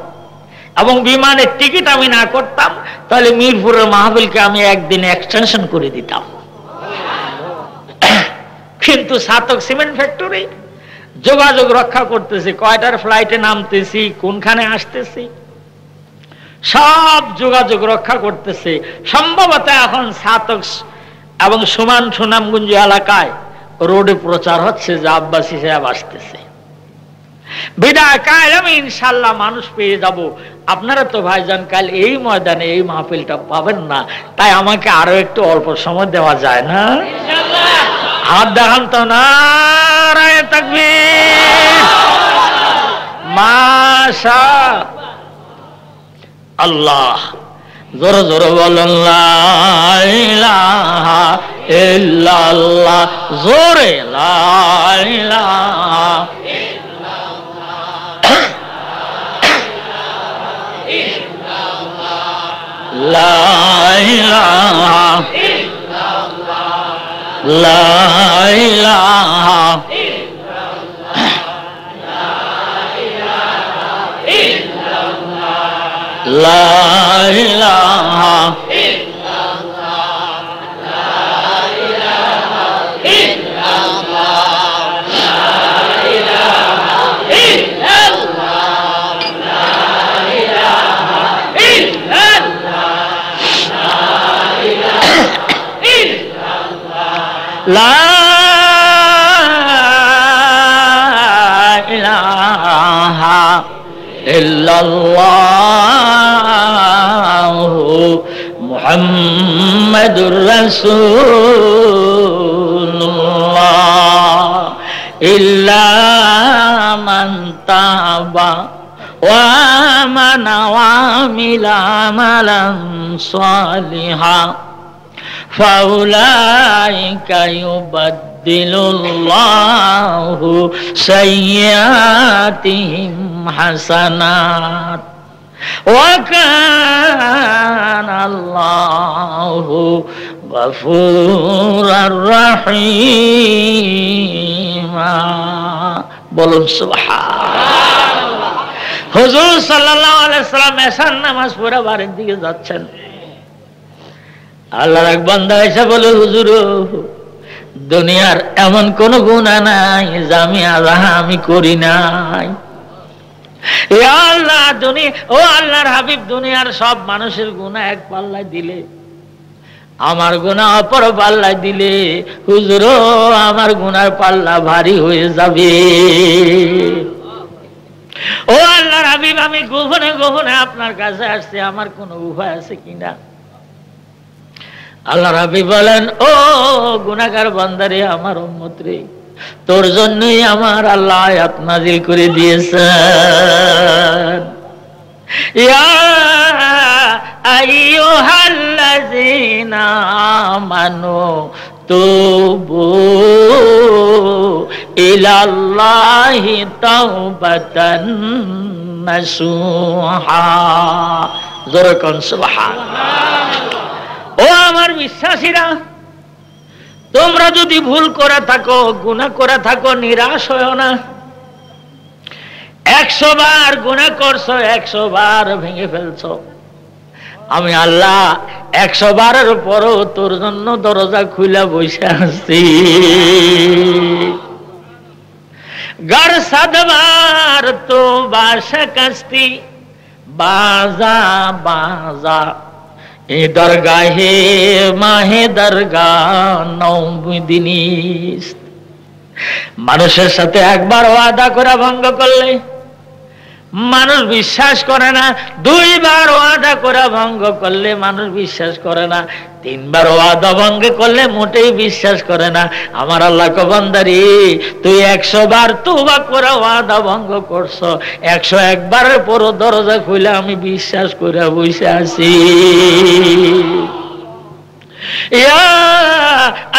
এবং বিমানের টিকিট আমি না করতাম, তাহলে মিরপুরের মাহফিলকে আমি একদিন এক্সটেনশন করে দিতাম। কিন্তু সাতক সিমেন্ট ফ্যাক্টরি যোগাযোগ রক্ষা করতেছি, কয়টার ফ্লাইটে নামতেছি, কোনখানে আসতেছি, সব যোগাযোগ রক্ষা করতেছে। সম্ভবত এখন সাতক এবং সুনামগঞ্জ এলাকায় রোডে প্রচার হচ্ছে যে আব্বাসী সাহেব আসতেছে। বিদায় কাল আমি ইনশাল্লাহ মানুষ পেয়ে যাব। আপনারা তো ভাইজান কাল এই ময়দানে এই মাহফিলটা পাবেন না, তাই আমাকে আরো একটু অল্প সময় দেওয়া যায় না? হাত দেখান তো, নারায়ে তাকবীর, মাশা আল্লাহ। জোরে জোরে বলেন লা ইলাহা ইল্লাল্লাহ, জোরে লা ইলাহা লা ইলাহা লা ইলাহা লা ইলাহা লা ইল্লাল্লাহু মুহাম্মাদুর রাসূলুল্লাহ ইল্লা মান তাবা ওয়া আমানা ওয়া আমিলা আমালান সালিহা ফাউলাইকা ইউবাদদিলুল্লাহু সাইয়্যাতিহিম হাসানাত ওয়া কানাল্লাহু গফুরার রাহিমা। বলুন সুবহানাল্লাহ। হুজুর সাল্লাল্লাহু আলাইহি সাল্লাম এশার নামাজ পড়ে বাড়ির দিকে যাচ্ছেন। আল্লাহর এক বান্দা এসে বলে, হুজুর দুনিয়ার এমন কোন গুনাহ নাই যা আমি করি নাই। ইয়া আল্লাহ, ও আল্লাহর হাবিব, দুনিয়ার সব মানুষের গুনাহ এক পাল্লায় দিলে, আমার গুনাহ অপর পাল্লায় দিলে হুজুর আমার গুনার পাল্লা ভারী হয়ে যাবে। ও আল্লাহর হাবিব, আমি গোপনে গোপনে আপনার কাছে আসছি, আমার কোনো উপায় আছে কিনা? আল্লাহর হাবিব বলেন, ও গুনাহগার বান্দারে, আমার উম্মত রে, তোর জন্যই আমার আল্লাহ আয়াত নাযিল করে দিয়েছেন। ইয়া আইয়ুহাল্লাযীনা আমানু তুবু ইলাল্লাহি তাওবাতান নাসুহা। জোরে কোন সুবহানাল্লাহ। ও আমার বিশ্বাসীরা, তোমরা যদি ভুল করে থাকো, গুনাহ করে থাকো, নিরাশ হয়ো না। 100 বার গুনাহ করছো, 100 বার ভেঙে ফেলছো, আমি আল্লাহ 100 বারের পরও তোর জন্য দরজা খুলে বসে আছি। গর সাদবার তো বাশকস্তি বাজা বাজা এ দরগাহে মাহে দরগাহ নৌদিনিস। মানুষের সাথে একবার ওয়াদা করে ভঙ্গ করলে মানুষ বিশ্বাস করে না, 2 বার ওয়াদা করে ভঙ্গ করলে মানুষ বিশ্বাস করে না, 3 বার ওয়াদা ভঙ্গ করলে মোটেই বিশ্বাস করে না। আমার আল্লাহ কো বান্দারে, তুই 100 বার তওবা করে ওয়াদা ভঙ্গ করছো, 101 বারের পর দরজা খুলে আমি বিশ্বাস করে বসে আছি। ইয়া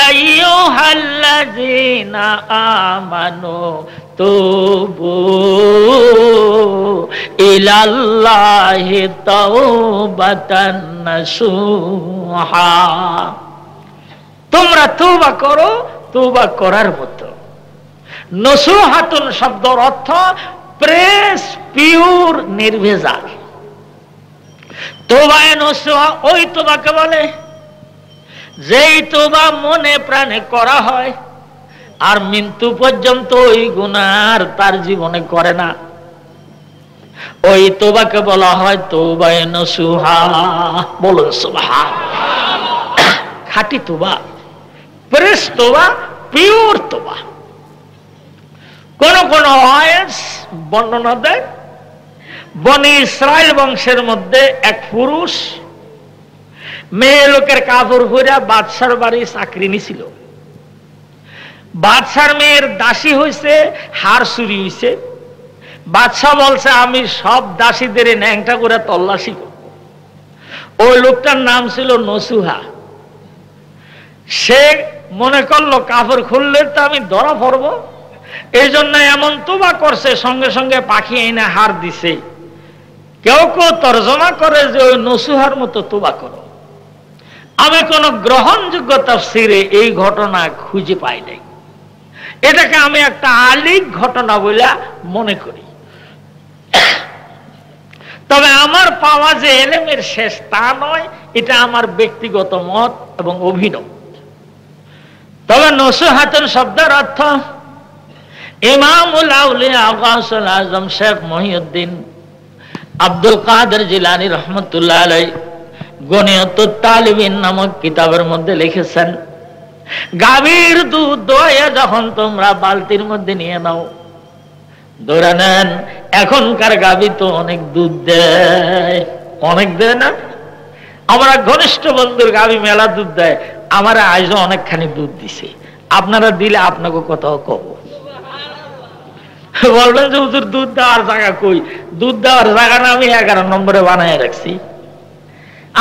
আইয়ুহাল্লাযীনা আমানু তুবু ইলাল্লাহি তাওবাতান নাসুহা। তোমরা তওবা করো, তওবা করার মতো। নসুহাতুন শব্দের অর্থ প্রেস, পিওর, নির্ভেজাল। তওবায়ে নসুহা ওই তওবাকে বলে যেই তওবা মনে প্রাণে করা হয় আর মৃত্যু পর্যন্ত ওই গুনাহ তার জীবনে করে না, ওই তওবাকে বলা হয় তওবায়ে নসুহা। বলুন সুবহানাল্লাহ। খাঁটি তওবা, প্রেস তওবা, পিওর তওবা। কোন কোন ওয়াইস বর্ণনা দেয়, বনি ইসরাইল বংশের মধ্যে এক পুরুষ মেয়ে লোকের কাপড় পরে বাদশার বাড়ি চাকরি নিছিল। বাদশার মেয়ের দাসী হইছে, হার চুরি হইছে। বাদশাহ বলছে, আমি সব দাসীদের ন্যাংটা করে তল্লাশি করব। ওই লোকটার নাম ছিল নসুহা। সে মনে করলো কাপড় খুললে তো আমি ধরা পড়ব, এই জন্য এমন তওবা করছে, সঙ্গে সঙ্গে পাখি এনে হার দিছে। কেউ কেউ তর্জমা করে যে ওই নসুহার মতো তওবা করো। আমি কোন গ্রহণযোগ্য তাফসিরে এই ঘটনা খুঁজে পাই নাই। এটাকে আমি একটা আলিক ঘটনা বলে মনে করি। তবে আমার পাওয়া যে এলেমের শেষ তা নয়, এটা আমার ব্যক্তিগত মত এবং অভিনব। তবে নসুহাতুন শব্দের অর্থ ইমামুল আউলিয়া গাউসুল আজম শেখ মহিউদ্দিন আব্দুল কাদের জিলানী রহমতুল্লাহ আলাইহি গনিয়াতুত তালিবিন নামক কিতাবের মধ্যে লিখেছেন, গাভীর দুধ দোয়ে যখন তোমরা বালতির মধ্যে নিয়ে নাও, ধরে নেন এখনকার গাভী তো অনেক দুধ দেয়, অনেক দেয় না? আমরা ঘনিষ্ঠ বন্ধুর গাভী মেলা দুধ দেয়, আমার আজও অনেকখানি দুধ দিছে, আপনারা দিলে আপনাকে কোথাও কব। বলবেন যে হুজুর দুধ দেওয়ার জায়গা কই? দুধ দেওয়ার জায়গাটা আমি 11 নম্বরে বানায় রাখছি।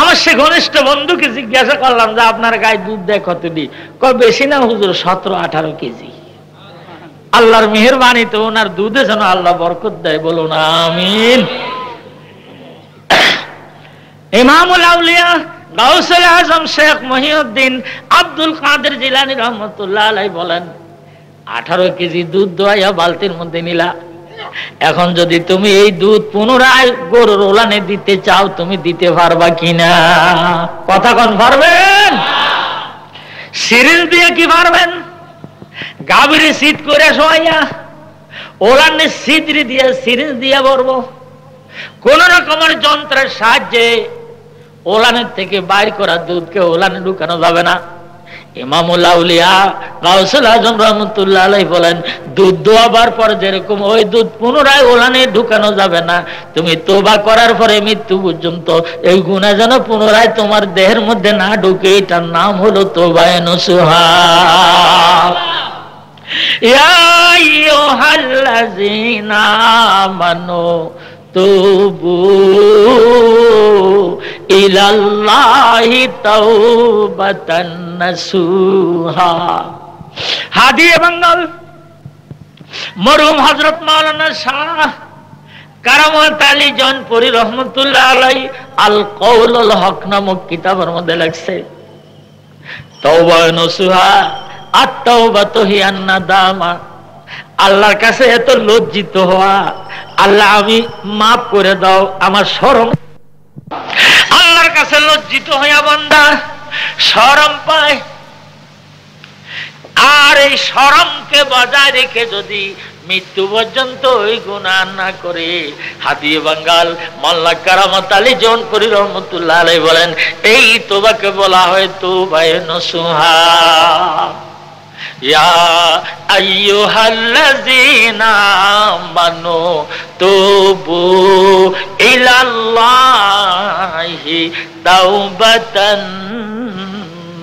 আমার সে ঘনিষ্ঠ বন্ধুকে জিজ্ঞাসা করলাম যে আপনার গায়ে দুধ দেয় কতটি? কয় বেশি না হুজুর, 17-18 কেজি। আল্লাহর মেহেরবানি তো ওনার দুধে যেন আল্লাহ বরকত দেয়, বলুন আমিন। ইমামুল আউলিয়া গাউসুল আজম শেখ মহিউদ্দিন আব্দুল কাদের জিলানী রহমতুল্লাহ আলাইহি বলেন, 18 কেজি দুধ দোয়াইয়া বালতির মধ্যে নিলা, এখন যদি তুমি এই দুধ পুনরায় গরুর ওলানে দিতে চাও, তুমি দিতে পারবা কিনা? কথা কোন পারবেন? সিরিজ দিয়ে কি পারবেন? গাভীর শীত করে শোয়াইয়া ওলানে সিদ্রি দিয়ে সিরিজ দিয়ে ভরবো, কোন রকমের যন্ত্রের সাহায্যে ওলানের থেকে বাইর করা দুধকে ওলানে ঢুকানো যাবে না। ইমামুল আউলিয়া গাউসুল আজম রহমতুল্লাহ আলাইহি বলেন, দুধ দোয়াবার পর যেরকম ওই দুধ পুনরায় ওলানে ঢুকানো যাবে না, তুমি তওবা করার পরে মৃত্যু পর্যন্ত এই গুনাহ যেন পুনরায় তোমার দেহের মধ্যে না ঢুকে, এটার নাম হলো তওবায়ে নসুহা। ইয়া আইয়ুহাল্লাযীনা আমানু তুবু ইলাল্লাহি তাওবাতান নাসুহা। হাদিয়ে বাঙ্গাল মরহুম হযরত মাওলানা শাহ কারামত আলী জৌনপুরী রহমতুল্লাহ আলাইহি আল কওলুল হক নামক কিতাবের মধ্যে লেখছে, তাওবা নসুহা আত-তাওবাতু হিয়ান নাদামা, আল্লাহর কাছে এত লজ্জিত হওয়া, আল্লাহ আমি মাফ করে দাও, আমার শরম। আল্লাহর কাছে লজ্জিত হইয়া বান্দা শরম পায়, আর এই শরমকে বজায় রেখে যদি মৃত্যু পর্যন্ত ওই গুনাহ না করে, হাদিয়ে বাঙ্গাল মোল্লা কারামত আলী জৌনপুরী রহমতুল্লাহ আলাইহি বলেন, এই তওবাকে বলা হয় তওবায়ে নসুহা। ইয়া আইয়ুহাল্লাযীনা আমানু তুবু ইলাল্লাহি তাওবাতান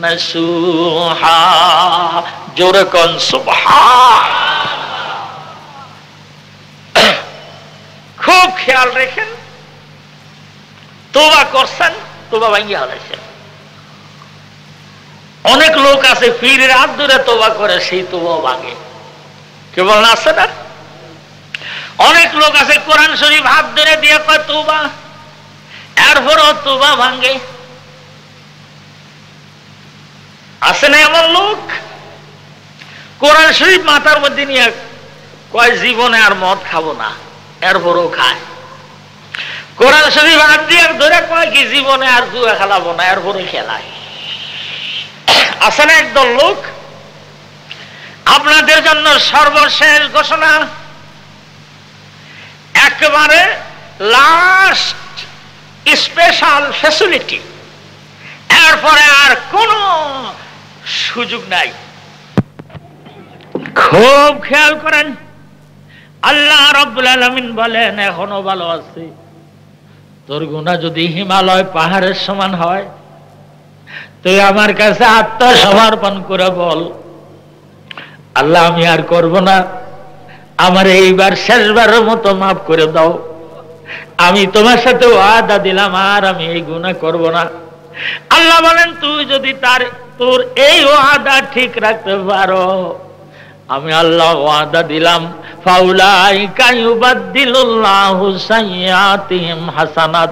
নাসুহা। জোরে কোন সুবহান। খুব খেয়াল রেখেন, তওবা করছেন, তওবা ভাঙিয়া হালাইছেন। অনেক লোক আছে পীরের হাত ধরে তওবা করে, সেই তওবা ভাঙে, কেবল আছে না? অনেক লোক আছে কোরআন শরীফ হাত ধরে দিয়ে কয় তওবা, এরপরও তওবা ভাঙে। আছে না এমন লোক? কোরআন শরীফ মাথার মধ্যে নিয়ে কয় জীবনে আর মদ খাবো না, এরপরও খায়। কোরআন শরীফ হাত দিয়ে ধরে কয় কি জীবনে আর জুয়া খেলাবো না, এরপরে খেলায়। আছে না একদল লোক? আপনাদের জন্য সর্বশেষ ঘোষণা, একেবারে লাস্ট স্পেশাল ফ্যাসিলিটি, এরপরে আর কোন সুযোগ নাই। খুব খেয়াল করেন, আল্লাহ রাব্বুল আলামিন বলেন, এখনো ভালো আছে, তোর গুনাহ যদি হিমালয় পাহাড়ের সমান হয়, তুই আমার কাছে আত্মসমর্পণ করে বল, আল্লাহ আমি আর করব না, আমার এইবার শেষবারের মতো মাফ করে দাও, আমি তোমার সাথে ওয়াদা দিলাম আর আমি এই গুনাহ করব না। আল্লাহ বলেন, তুই যদি তোর এই ওয়াদা ঠিক রাখতে পারো, আমি আল্লাহ ওয়াদা দিলাম, ফাউলাইকা ইউবাদদিলুল্লাহু সাইয়্যাতিহিম হাসানাত।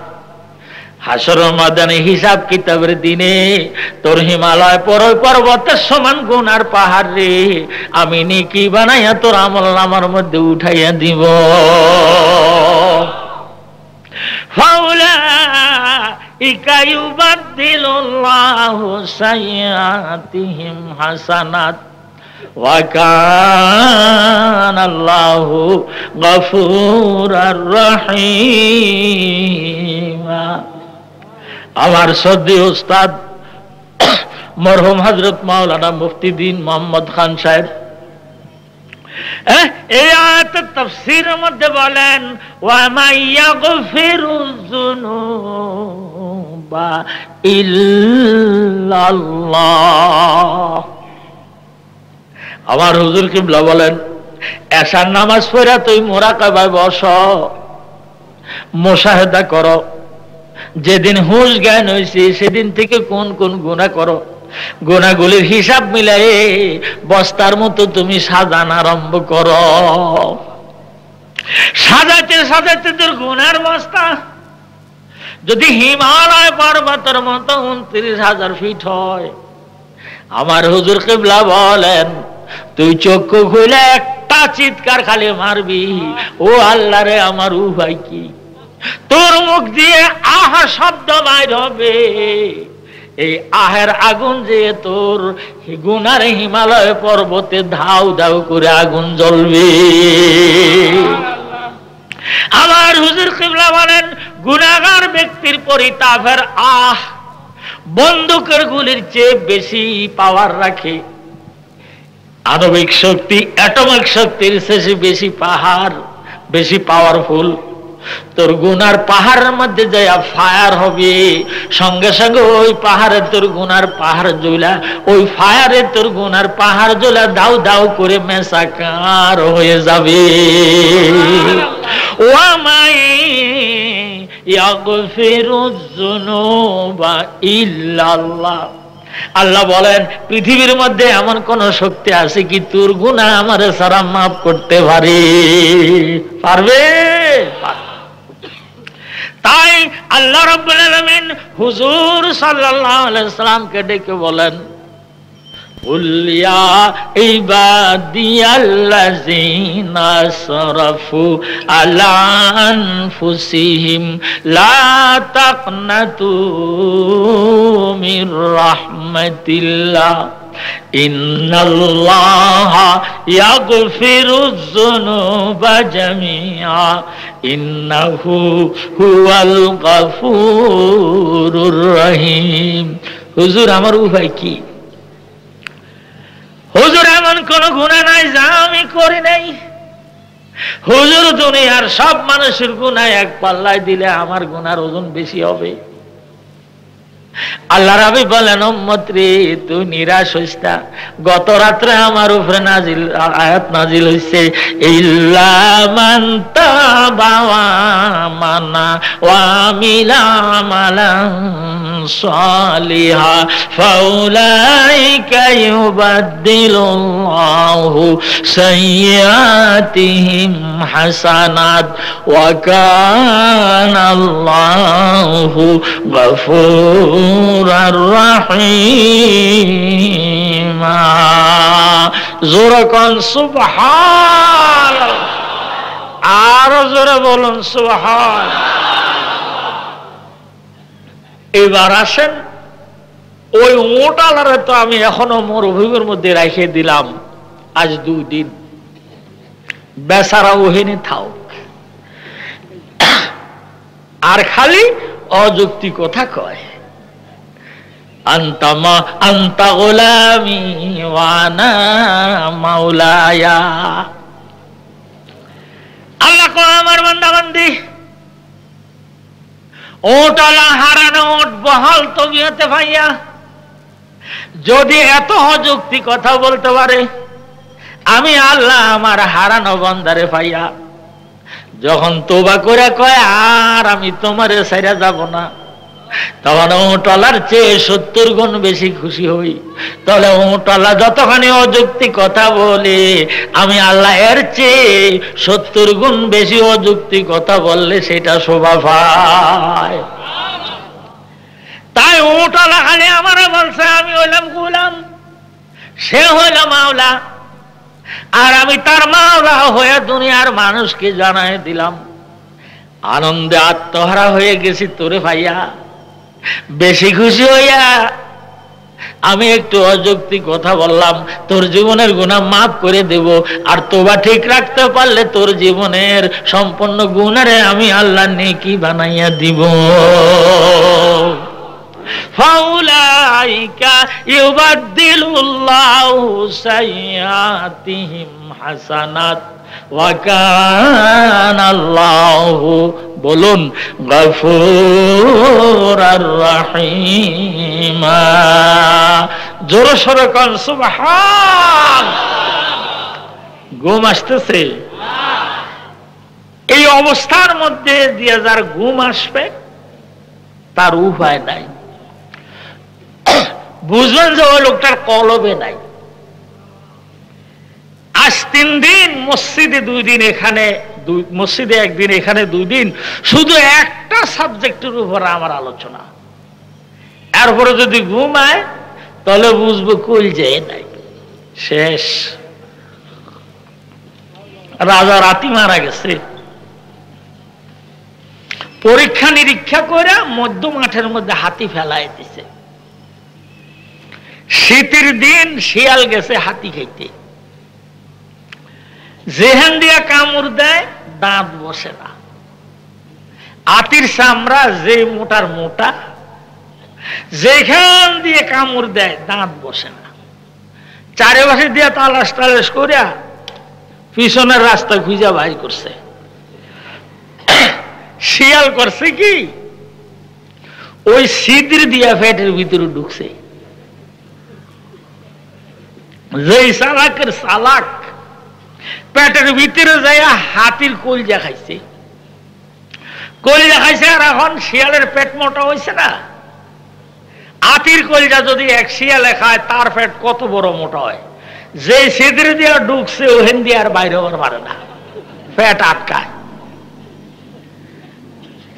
হাসরের ময়দানে হিসাব কিতাবের দিনে তোর হিমালয় পর্বতের সমান গুনার পাহাড় রে আমি নেকি বানাইয়া তোর আমলনামার মধ্যে উঠাইয়া দিব। ফাউলাইকা ইউবাদদিলুল্লাহু সাইয়্যাতিহিম হাসানাত ওয়া কানাল্লাহু গফুরার রহিম। আমার শ্রদ্ধেয় উস্তাদ মরহুম হযরত মাওলানা মুফতি দ্বীন মোহাম্মদ খান সাহেব এই আয়াতের তাফসীরের মধ্যে বলেন ওয়া মাইয়াগফিরুয যুনুবা ইল্লাল্লাহ। আমার হুজুর কিবলা বলেন এশার নামাজ পড়া তুই মুরাকাবায় বস, মুশাহেদা করো, যেদিন হুঁশ জ্ঞান হয়েছে সেদিন থেকে কোন কোন গুনাহ করো, গুনাহগুলির হিসাব মিলাই বস্তার মতো তুমি সাজান আরম্ভ করো। সাজাতে সাজাতে তোর গুনার বস্তা যদি হিমালয় পর্বতের মতো 29,000 ফিট হয়, আমার হুজুর কিবলা বলেন তুই চক্ষু খুলে একটা চিৎকার খালি মারবি, ও আল্লাহ রে আমার উপায় কি? তোর মুখ দিয়ে আহা শব্দ বাইর হবে, এই আহের আগুন যে তোর গুনার হিমালয় পর্বতে ধাউ ধাউ করে আগুন জ্বলবে। আমার হুজুর কিবলা বলেন গুনাহগার ব্যক্তির পরিতাপের আহ বন্দুকের গুলির চেয়ে বেশি পাওয়ার রাখে। আণবিক শক্তি অ্যাটমিক শক্তির চেয়ে বেশি পাহাড়, বেশি পাওয়ারফুল। তোর গুনার পাহাড়ের মধ্যে যায় ফায়ার হবে, সঙ্গে সঙ্গে ওই পাহাড়ে তোর গুনার পাহাড় জ্বলা, ওই ফায়ারে তোর গুনার পাহাড় জ্বলা দাউ দাউ করে মেসাকার হয়ে যাবে। ওয়ামাই ইয়াগফিরুয যুনুবা ইল্লাল্লাহ। আল্লাহ বলেন পৃথিবীর মধ্যে এমন কোন শক্তি আছে কি তোর গুনাহ আমারে সারা মাফ করতে পারে? পারবে? তাই আল্লাহ রাব্বুল আলামিন হুজুর সাল্লাল্লাহু আলাইহি সাল্লামকে ডেকে বলেন কুল ইয়া ইবাদিয়াল্লাযিনা আসরাফু আলা আনফুসিহিম লা তাকনাতু মির রাহমাতিল্লাহ ইন্নাল্লাহা ইয়াগফিরুয যুনুবা জামিআ ইন্নাহু হুয়াল গফুরুর রহিম। হুজুর আমার উপায় কি? হুজুর এমন কোন গুনাহ নাই যা আমি করি নাই। হুজুর দুনিয়ার সব মানুষের গুনাহ এক পাল্লায় দিলে আমার গুনার ওজন বেশি হবে। আল্লাহ রাবি বলেন উম্মত রে তুই নিরাশ হইস না, গত রাত্রে আমার উপরে নাজিল আয়াত নাজিল হইছে ইল্লা মান তাবা ওয়া আমানা ওয়া আমিলা আমালান সালিহা ফাউলাইকা ইউবাদদিলুল্লাহু সাইয়্যাতিহিম হাসানাত ওয়া কানাল্লাহু গফুরুর রহিম। জোরে কোন সুবহানাল্লাহ, আরো জোরে বলুন সুবহানাল্লাহ। এবার আসেন ওই ওটালারে তো আমি এখনো মরুভূমির মধ্যে রেখে দিলাম আজ 2 দিন, বেচারা ওহেনে থাক আর খালি অযুক্তি কথা কয় আন্তা গোলামি ওয়ানা মাওলায়া। আল্লাহ কয় আমার বান্দা বান্দি ওটালা হারানো ওট বহাল তবিয়তে ভাইয়া যদি এত অযুক্তি কথা বলতে পারে, আমি আল্লাহ আমার হারানো বান্দারে ভাইয়া যখন তোবা করে কয় আর আমি তোমারে ছাইরা যাব না, তখন ওটালার চেয়ে 70 গুণ বেশি খুশি হই। তাহলে ওটালা যতখানি অযুক্তি কথা বলে, আমি আল্লাহ এর চেয়ে 70 গুণ বেশি অযুক্তি কথা বললে সেটা শোভা পায়। তাই ওটালা খালি আমার বলছে আমি হইলাম গোলাম, সে হইল মাওলা, আর আমি তার মাওলা হয়ে দুনিয়ার মানুষকে জানাই দিলাম। আনন্দে আত্মহারা হয়ে গেছি তোরে ভাইয়া, বেশি খুশি হইয়া আমি একটু অযৌক্তিক কথা বললাম, তোর জীবনের গুনাহ মাফ করে দেব, আর তোবা ঠিক রাখতে পারলে তোর জীবনের সম্পূর্ণ গুনারে আমি আল্লাহ নেকি বানাইয়া দিব। ফাউলাইকা ইউবাদদিলুল্লাহু সাইয়্যাতিহিম হাসানাত ওয়া কানাল্লাহু বলুন গফুরার রহিমা। জোরে সোরে কোন সুবহান। ঘুম আসতেছে? এই অবস্থার মধ্যে দিয়ে যার ঘুম আসবে তার উপায় নাই। বুঝবেন যে ওই লোকটার কলবে নাই। আজ 3 দিন মসজিদে 2 দিন, এখানে মসজিদে 1 দিন, এখানে 2 দিন, শুধু একটা সাবজেক্টের উপরে আমার আলোচনা। এরপরে যদি ঘুমায় তাহলে বুঝবো কলজায় নাই, শেষ। রাজা রাতি মারা গেছে, পরীক্ষা নিরীক্ষা করে মধ্য মাঠের মধ্যে হাতি ফেলাই দিছে। শীতের দিন শিয়াল গেছে হাতি খাইতে, যেখান দিয়া কামড় দেয় দাঁত বসে না। হাতির চামড়া যে মোটার মোটা, যেখান দিয়ে কামড় দেয় দাঁত বসে না। চারিপাশে দিয়ে তালাশ টালাশ করিয়া পিছনের রাস্তা খুঁজা বাইর করছে। শিয়াল করছে কি, ওই ছিদ্র দিয়া পেটের ভিতরে ঢুকছে। যেই চালাকের চালাক পেটের ভিতরে যাইয়া হাতির কলজা খাইছে। কলজা খাইছে, আর এখন শিয়ালের পেট মোটা হয়েছে না। হাতির কলজা যদি এক শিয়ালে খায় তার পেট কত বড় মোটা হয়। যে ছিদ্র দিয়া ঢুকছে ওহেন দিয়ে আর বাইরে হওয়ার পারে না, পেট আটকায়।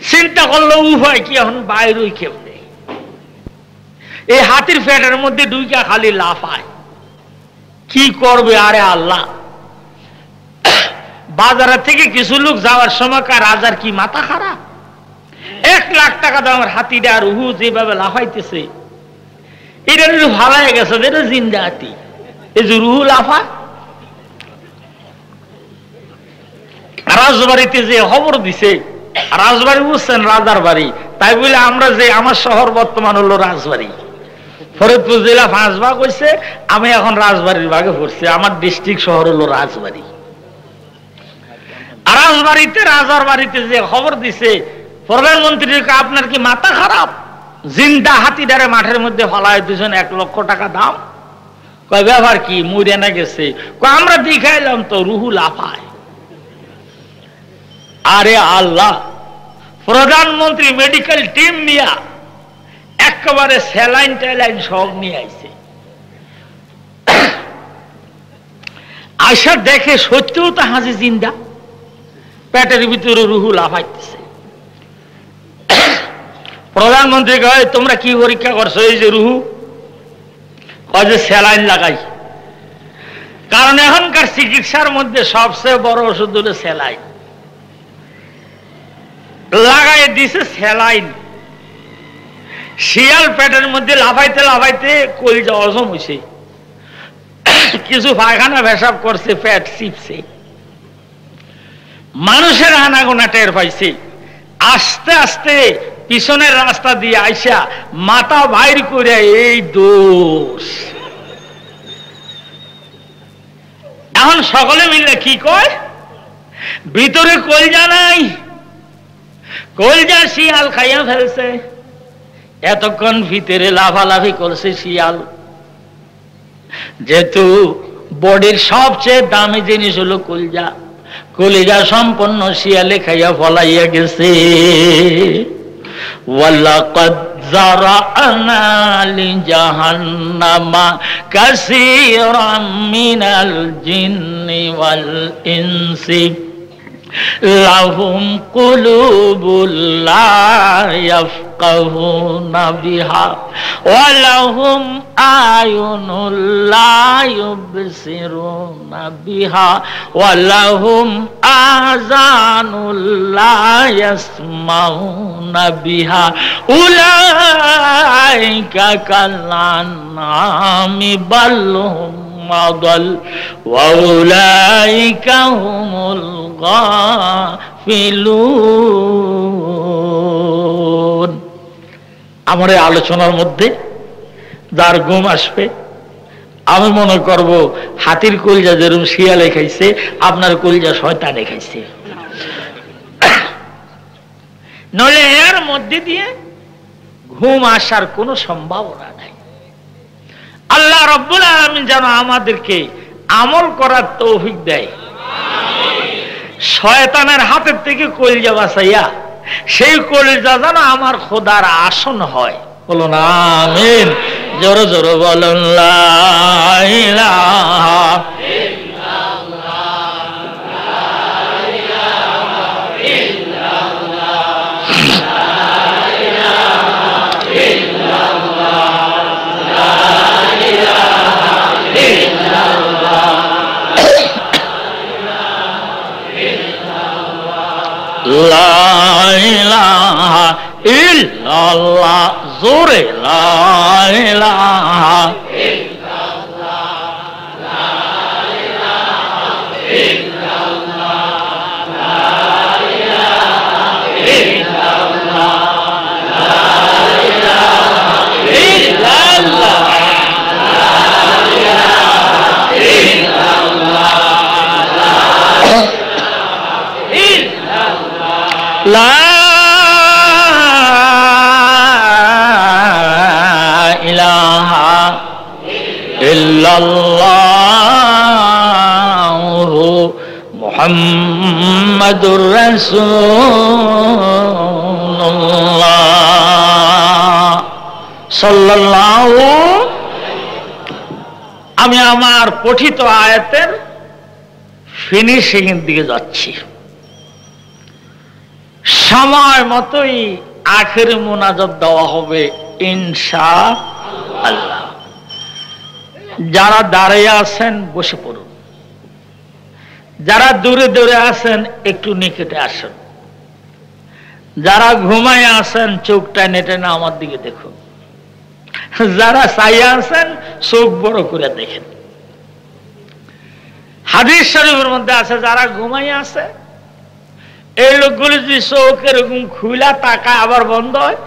চিন্তা করলো উপায় কি, এখন বাইরে কেমনে? এই হাতির পেটের মধ্যে ঢুইকা খালি লাফায়, কি করবে? আরে আল্লাহ! বাজারের থেকে কিছু লোক যাওয়ার সময় রাজার কি মাথা খারাপ, 1 লাখ টাকা দামের হাতিটা আর রুহু যেভাবে লাফাইতেছে, এটা ভালাই গেছে, এটা জিন্দা হাতি, এই যে রুহু লাফা। রাজবাড়িতে যে খবর দিছে, রাজবাড়ি বুঝছেন, রাজার বাড়ি, তাই বলে আমরা যে আমার শহর বর্তমান হলো রাজবাড়ি, ফরিদপুর জেলা 5 ভাগ হয়েছে, আমি এখন রাজবাড়ির ভাগে পড়ছি। আমার ডিস্ট্রিক্ট শহর হলো রাজবাড়ি। রাজবাড়িতে রাজার বাড়িতে যে খবর দিছে, প্রধানমন্ত্রীকে আপনার কি মাথা খারাপ? জিন্দা হাতিদারে মাঠের মধ্যে ফলায় দিয়েছেন, 1 লক্ষ টাকা দাম। কয় ব্যাপার কি, মরে না গেছে? আমরা দেখাইলাম তো, রুহু লাফায়। আরে আল্লাহ! প্রধানমন্ত্রী মেডিকেল টিম নিয়া একেবারে স্যালাইন ট্যালাইন সব নিয়ে আইছে। আশা দেখে সত্যিও তো হাসি জিন্দা, পেটের ভিতরে রুহু লাফাইতেছে। প্রধানমন্ত্রী কয়, তোমরা কি পরীক্ষা করছো? এই যে রুহু, কয় যে স্যালাইন লাগাই। কারণ এখনকার চিকিৎসার মধ্যে সবচেয়ে বড় ওষুধ হলো স্যালাইন। লাগাই দিছে স্যালাইন। শিয়াল পেটের মধ্যে লাফাইতে লাফাইতে কলিজা হজম হয়েছে, কিছু পায়খানা পেশাব করছে, পেট চিপছে। মানুষের আনাগোনা টের পাইছে। আস্তে আস্তে পিছনের রাস্তা দিয়ে আইসা মাথা বাইর করে এই দোষ। এখন সকলে মিলে কি কয়, ভিতরে কলজা নাই, কলজা শিয়াল খাইয়া ফেলছে। এতক্ষণ ভিতরে লাফালাফি করছে শিয়াল। যেহেতু বডির সবচেয়ে দামি জিনিস হলো কলজা, কলিজা সম্পন্ন শিয়ালে খাইয়া ফলাইয়া গেছে। ওয়ালাকাদ যারা'না লিজাহান্নামা কাসীরাম মিনাল জিন্নি ওয়াল ইনসি লাহুম কুলুবুল লা ইয়াফকাহুনা বিহা ওয়া লাহুম আয়ুনুল লা ইউবসিরুনা বিহা ওয়া লাহুম আযানুল লা ইয়াসমাউনা বিহা উলাইকা কাল্লানামি বাল হুম আদাল ওয়া উলাইকা হুমুল গাফিলুন। আমার এই আলোচনার মধ্যে যার ঘুম আসবে, আমি মনে করব হাতির কলিজা যেরকম শিয়ালে খাইছে, আপনার কলিজা শয়তানে খাইছে। নইলে এর মধ্যে দিয়ে ঘুম আসার কোনো সম্ভাবনা নাই। আল্লাহ রাব্বুল আলামিন যেন আমাদেরকে আমল করার তৌফিক দেয়, শয়তানের হাতের থেকে কলিজা বাঁচাইয়া সেই কলিজা যেন আমার খোদার আসন হয়। বলুন আমিন। জোরে জোরে বলুন লা ইলাহা লা ইলাহা ইল্লাল্লাহ, জোরে লা ইলাহা ইল্লাল্লাহ, লা ইলাহা ইল্লাল্লাহ, লা ইলাহা ইল্লাল্লাহ, লা ইলাহা ইল্লাল্লাহ, লা ইলাহা ইল্লাল্লাহু মুহাম্মাদুর রাসূলুল্লাহ সাল্লাল্লাহু। আমি আমার পঠিত আয়াতের ফিনিশিং এর দিকে যাচ্ছি। সময় মতোই আখের মুনাজাত দেওয়া হবে ইনশাআল্লাহ। যারা দাঁড়িয়ে আছেন বসে পড়ুন, যারা দূরে দূরে আছেন একটু নিকটে আসুন, যারা ঘুমায় আছেন চোখটা নেটে না আমার দিকে দেখুন, যারা চাইয়া আছেন চোখ বড় করে দেখেন। হাদিস শরীফের মধ্যে আছে যারা ঘুমাই আছে এই লোকগুলো যদি চোখ এরকম খুলা তাকায় আবার বন্ধ হয়,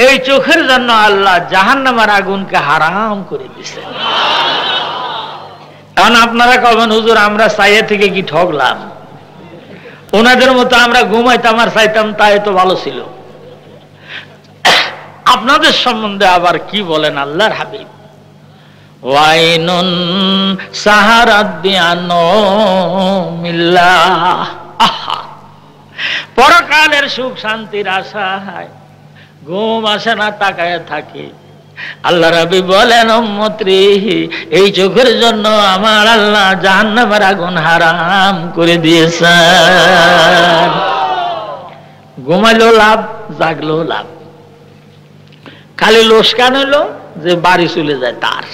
এই চোখের জন্য আল্লাহ জাহান্নামের আগুনকে হারাম করে দিছে। এখন আপনারা কবেন হুজুর আমরা চাইয়া থেকে কি ঠকলাম, ওনাদের মতো আমরা ঘুমাইতাম আর চাইতাম তাই তো ভালো ছিল। আপনাদের সম্বন্ধে আবার কি বলেন আল্লাহর হাবিব? ওয়াইনুন সাহারাত দিয়ানো মিল্লাহ, আহা পরকালের সুখ শান্তির আশায় ঘুম আসে না, তাকায় থাকে। আল্লাহ রাব্বি বলেন উম্মত রে, এই চোখের জন্য আমার আল্লাহ জাহান্নামের আগুন হারাম করে দিয়েছেন। ঘুমাইলেও লাভ, জাগলেও লাভ। খালি লোসকান হইল যে বাড়ি চলে যায় তার।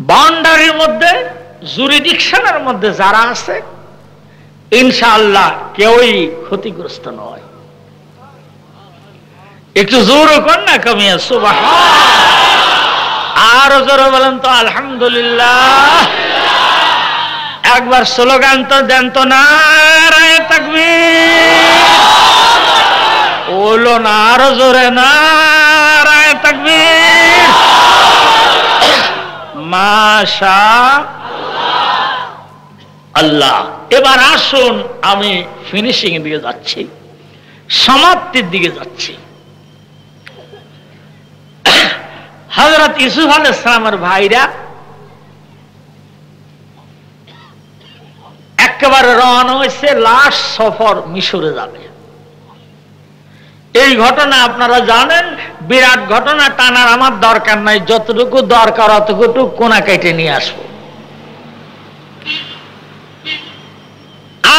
বাউন্ডারির মধ্যে জুরিডিকশনের মধ্যে যারা আছে ইনশাআল্লাহ কেউই ক্ষতিগ্রস্ত নয়। একটু জোরও কর না কমিয়া সুবহানাল্লাহ, আরো জোরে বলেন তো আলহামদুলিল্লাহ। একবার স্লোগান তো দেন তো, নারায়ে তাকবীর। বলো না আরো জোরে, নারায়ে তাকবীর। মাশাআল্লাহ। এবার আসুন আমি ফিনিশিং এর দিকে যাচ্ছি, সমাপ্তির দিকে যাচ্ছি। হযরত ইউসুফ আলাইহিস সালামের ভাইরা একেবারে রওনা হয়েছে, লাশ সফর মিশরে যাবে। এই ঘটনা আপনারা জানেন, বিরাট ঘটনা, টানার আমার দরকার নাই, যতটুকু দরকার অতটুকু কোনা কেটে নিয়ে আসবো।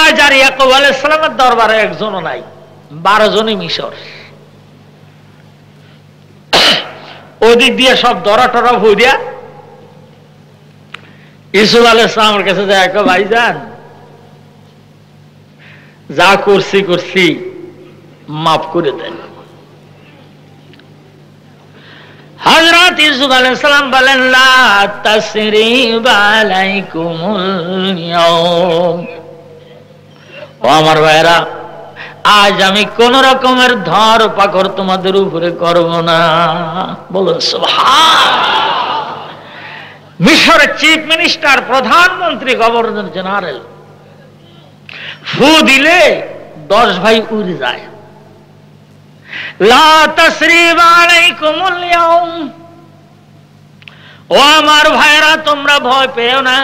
আজ আর ইয়াকুব আলাইহিস সালামের দরবারে একজনও নাই, 12 জনই মিশর। ওদিক দিয়ে সব দরা টরা ভরিয়া ইউসুফ আলাইহিস সালামের কাছে যায়, ভাইজান যা করছি মাফ করে দেন। হযরত ইউসুফ আলাইহিস সালাম বলেন, লা তাসরিবা আলাইকুমুল ইয়াউম। ও আমার ভাইরা, আজ আমি কোন রকমের ধর পাকড় তোমাদের উপরে করব না। বলুন সুবহান। মিশরের চিফ মিনিস্টার, প্রধানমন্ত্রী, গভর্নর জেনারেল ফু দিলে 10 ভাই উড়ে যায়। লা তাসরিবা আলাইকুমুল ইয়াউম, ও আমার ভাইরা তোমরা ভয় পেও না,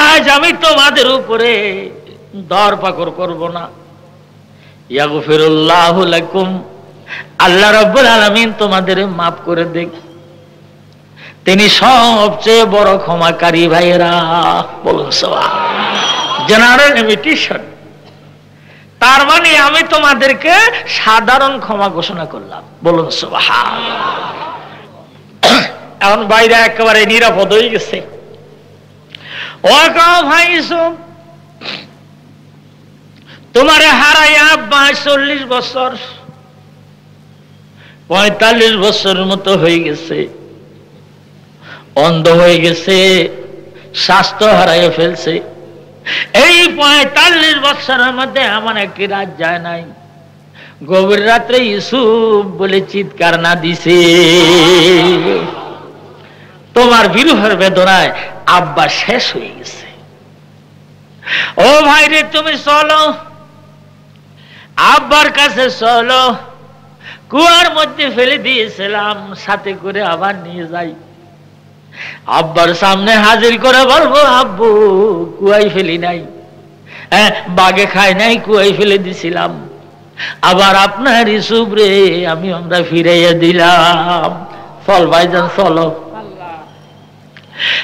আজ আমি তোমাদের উপরে দর পাকড় করব না। ইয়াগফিরুল্লাহু লাকুম, আল্লাহ রাব্বুল আলামিন তোমাদের মাফ করে দেখ, তিনি সবচেয়ে বড় ক্ষমাকারী। ভাইরা বলুন সুবহান। জেনারেল ইনভিটেশন, তার মানে আমি তোমাদেরকে সাধারণ ক্ষমা ঘোষণা করলাম। বলুন সুবহান। এখন বাইরে একেবারে নিরাপদ হয়ে গেছে। ও ভাই, তোমারে হারাইয়া 40 বছর 45 বছরের মতো হয়ে গেছে, অন্ধ হয়ে গেছে, স্বাস্থ্য হারাইয়া ফেলছে। এই 45 বছরের মধ্যে এমন একটি রাত যায় নাই গভীর রাত্রে ইউসুফ বলে চিৎকার না দিছে। তোমার বিরহের বেদনায় আব্বা শেষ হয়ে গেছে। ও ভাই রে, তুমি চলো, আব্বার কাছে চলো। কুয়ার মধ্যে ফেলে দিয়েছিলাম, সাথে করে আবার নিয়ে যাই। আব্বার সামনে হাজির করে বলবো, আব্বু কুয়াই ফেলি নাই, বাগে খাই নাই, কুয়াই ফেলে দিছিলাম। আবার আপনার ইউসুফ রে আমরা ফিরাইয়া দিলাম। চল ভাইজান চলো।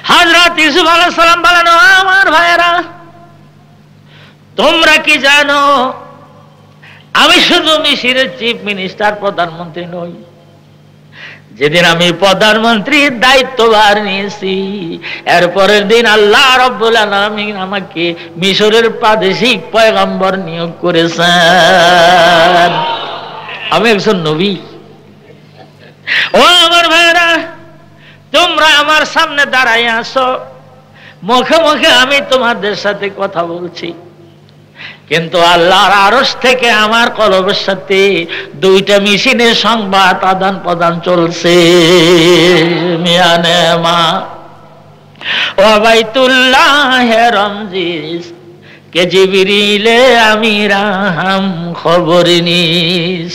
হযরত ইউসুফ আলাইহিস সালাম বলেন, আমার ভাইয়েরা তোমরা কি জানো, আমি শুধু মিশরের চিফ মিনিস্টার, প্রধানমন্ত্রী নই। যেদিন আমি প্রধানমন্ত্রীর দায়িত্বভার নিয়েছি, এরপরের দিন আল্লাহ রাব্বুল আলামিন আমাকে মিশরের প্রাদেশিক পয়গম্বর নিয়োগ করেছেন। আমি একজন নবী। ও আমার ভাইরা, তোমরা আমার সামনে দাঁড়াই আছো, মুখে মুখে আমি তোমাদের সাথে কথা বলছি, কিন্তু আল্লাহর আরশ থেকে আমার কলবের সাথে 2টা মেশিনে সংবাদ আদান প্রদান চলছে। মিয়ানে মা ও বাইতুল্লাহ রমজিস কে জিবরিলে আমিরাম খবর নিস,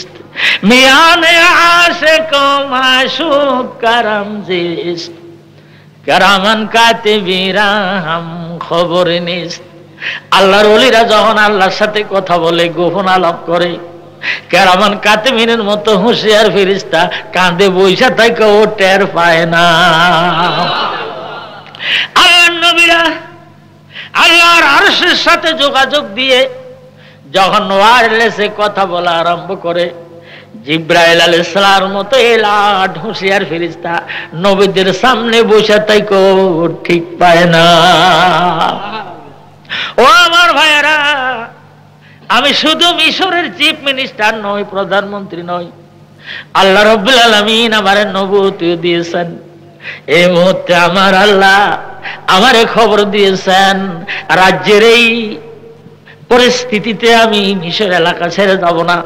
মিয়ানে আশিক মাশুক করমজিস কারামান কাতিবিরাম খবর নিস। আল্লাহর ওলিরা যখন আল্লাহর সাথে কথা বলে, গোপন আলাপ করে, কেরামান কাতিবিনের মতো হুঁশিয়ার ফেরেশতা কাঁধে বইসা থাকে, ও টের পায় না। আল্লাহর নবীরা আল্লাহর আরশের সাথে যোগাযোগ দিয়ে যখন ওয়্যারলেসে কথা বলা আরম্ভ করে, জিব্রাইল আলাইহিস সালামের মতো এলাট হুঁশিয়ার ফেরেশতা নবীদের সামনে বসে থাকে, ঠিক পায় না। ও আমার ভাইয়েরা, আমি শুধু মিশরের চিফ মিনিস্টার নই, প্রধানমন্ত্রী নই, আল্লাহ রাব্বুল আলামিন আমারে নবুয়ত দিয়েছেন। এই মুহূর্তে আমার আল্লাহ আমারে খবর দিয়েছেন, রাজ্যের এই পরিস্থিতিতে আমি মিশর এলাকা ছেড়ে যাব না।